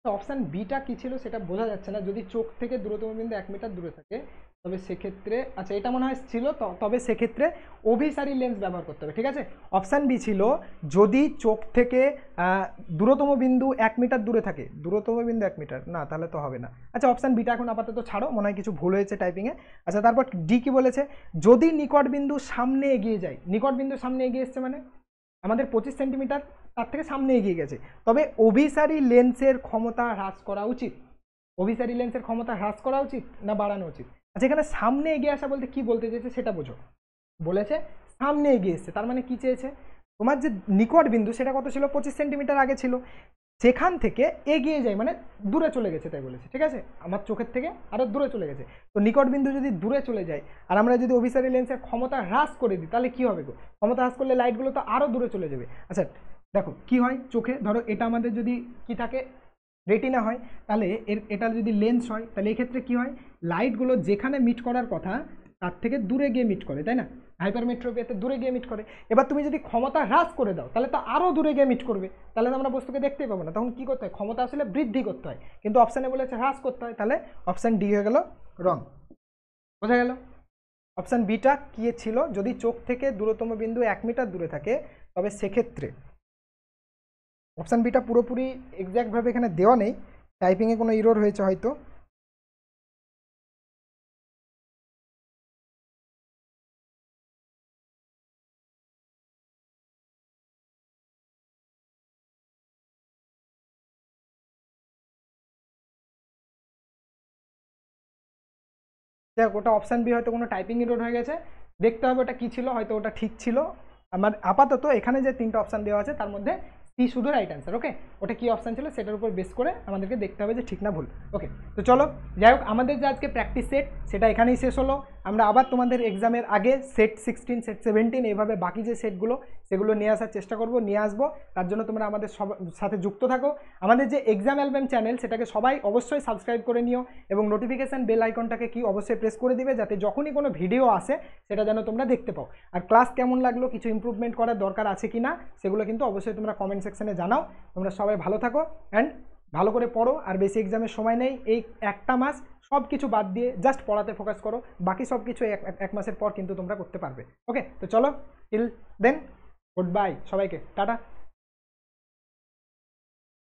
তো অপশান বিটা কি ছিল সেটা বোঝা যাচ্ছে না, যদি চোখ থেকে দূরতম বিন্দু 1 মিটার দূরে থাকে তবে সেক্ষেত্রে, আচ্ছা এটা মনে হয় ছিল, তবে সেক্ষেত্রে অভিসারী লেন্স ব্যবহার করতে হবে। ঠিক আছে, অপশান বি ছিল যদি চোখ থেকে দূরতম বিন্দু 1 মিটার দূরে থাকে, দূরতম বিন্দু 1 মিটার না, তাহলে তো হবে না। আচ্ছা অপশান বিটা এখন আপাতত ছাড়ো, মনে হয় কিছু ভুল হয়েছে টাইপিংয়ে। আচ্ছা তারপর ডি কি বলেছে, যদি নিকট বিন্দু সামনে এগিয়ে যায়, নিকট বিন্দু সামনে এগিয়ে এসছে মানে আমাদের 25 সেন্টিমিটার তার থেকে সামনে এগিয়ে গেছে, তবে অভিসারী লেন্সের ক্ষমতা হ্রাস করা উচিত। অভিসারী লেন্সের ক্ষমতা হ্রাস করা উচিত না বাড়ানো উচিত। আচ্ছা এখানে সামনে এগিয়ে আসা বলতে কি বলতে চেয়েছে সেটা বোঝো, বলেছে সামনে এগিয়ে এসছে তার মানে কি চেয়েছে, তোমার যে নিকট বিন্দু সেটা কত ছিল, 25 সেন্টিমিটার আগে ছিল, সেখান থেকে এগিয়ে যায় মানে দূরে চলে গেছে তাই বলেছে। ঠিক আছে, আমার চোখের থেকে আরও দূরে চলে গেছে, তো নিকট বিন্দু যদি দূরে চলে যায় আর আমরা যদি অভিসারী লেন্সের ক্ষমতা হ্রাস করে দিই তাহলে কি হবে গো, ক্ষমতা হ্রাস করলে লাইটগুলো তো আরও দূরে চলে যাবে। আচ্ছা দেখো কি হয় চোখে, ধরো এটা আমাদের যদি কি থাকে রেটিনা হয়, তাহলে এটা যদি লেন্স হয় তাহলে এক্ষেত্রে কি হয়, লাইটগুলো যেখানে মিট করার কথা তার থেকে দূরে গিয়ে মিট করে, তাই না? হাইপারমেট্রোপিয়াতে দূরে গিয়ে মিট করে। এবার তুমি যদি ক্ষমতা হ্রাস করে দাও তাহলে তো আরও দূরে গিয়ে মিট করবে, তাহলে তো আমরা বস্তুকে দেখতেই পাবো না। তখন কি করতে হয়? ক্ষমতা আসলে বৃদ্ধি করতে হয়, কিন্তু অপশানে বলেছে হ্রাস করতে হয়, তাহলে অপশান ডি হয়ে গেল রং। বোঝা গেল? অপশান বিটা কি ছিল? যদি চোখ থেকে দূরতম বিন্দু 1 মিটার দূরে থাকে তবে সেক্ষেত্রে, অপশান বিটা পুরোপুরি এক্স্যাক্টভাবে এখানে দেওয়া নেই, টাইপিংয়ে কোনো ইরোর হয়েছে হয়তো। দেখ, ওটা অপশান বি হয়তো কোনো টাইপিং ইরোর হয়ে গেছে, দেখতে হবে ওটা কী ছিল, হয়তো ওটা ঠিক ছিল। আমার আপাতত এখানে যে 3টা অপশান দেওয়া আছে তার মধ্যে সি শুধু রাইট অ্যান্সার। ওকে, ওটা কী অপশান ছিল সেটার উপর বেস করে আমাদেরকে দেখতে হবে যে ঠিক না ভুল। ওকে, তো চলো, যাই হোক, আমাদের যে আজকে প্র্যাকটিস সেট সেটা এখানেই শেষ হলো। আমরা আবার তোমাদের এক্সামের আগে সেট 16, সেট 17 এইভাবে বাকি যে সেটগুলো সেগুলো নিয়ে আসার চেষ্টা করব, নিয়ে আসবো। তার জন্য তোমরা আমাদের সাথে যুক্ত থাকো। আমাদের যে এক্সাম অ্যালবাম চ্যানেল সেটাকে সবাই অবশ্যই সাবস্ক্রাইব করে নিও, এবং নোটিফিকেশান বেল আইকনটাকে কি অবশ্যই প্রেস করে দিবে, যাতে যখনই কোনো ভিডিও আসে সেটা যেন তোমরা দেখতে পাও। আর ক্লাস কেমন লাগলো, কিছু ইমপ্রুভমেন্ট করার দরকার আছে কি না, সেগুলো কিন্তু অবশ্যই তোমরা কমেন্ট সেকশনে জানাও। তোমরা সবাই ভালো থাকো অ্যান্ড ভালো করে পড়ো। আর বেশি এক্সামের সময় নেই, এই একটা মাস সব কিছু বাদ দিয়ে জাস্ট পড়াতে ফোকাস করো, বাকি সব কিছু এক মাসের পর কিন্তু তোমরা করতে পারবে। ওকে, তো চলো, টিল দেন, গুড বাই সবাইকে, টাটা।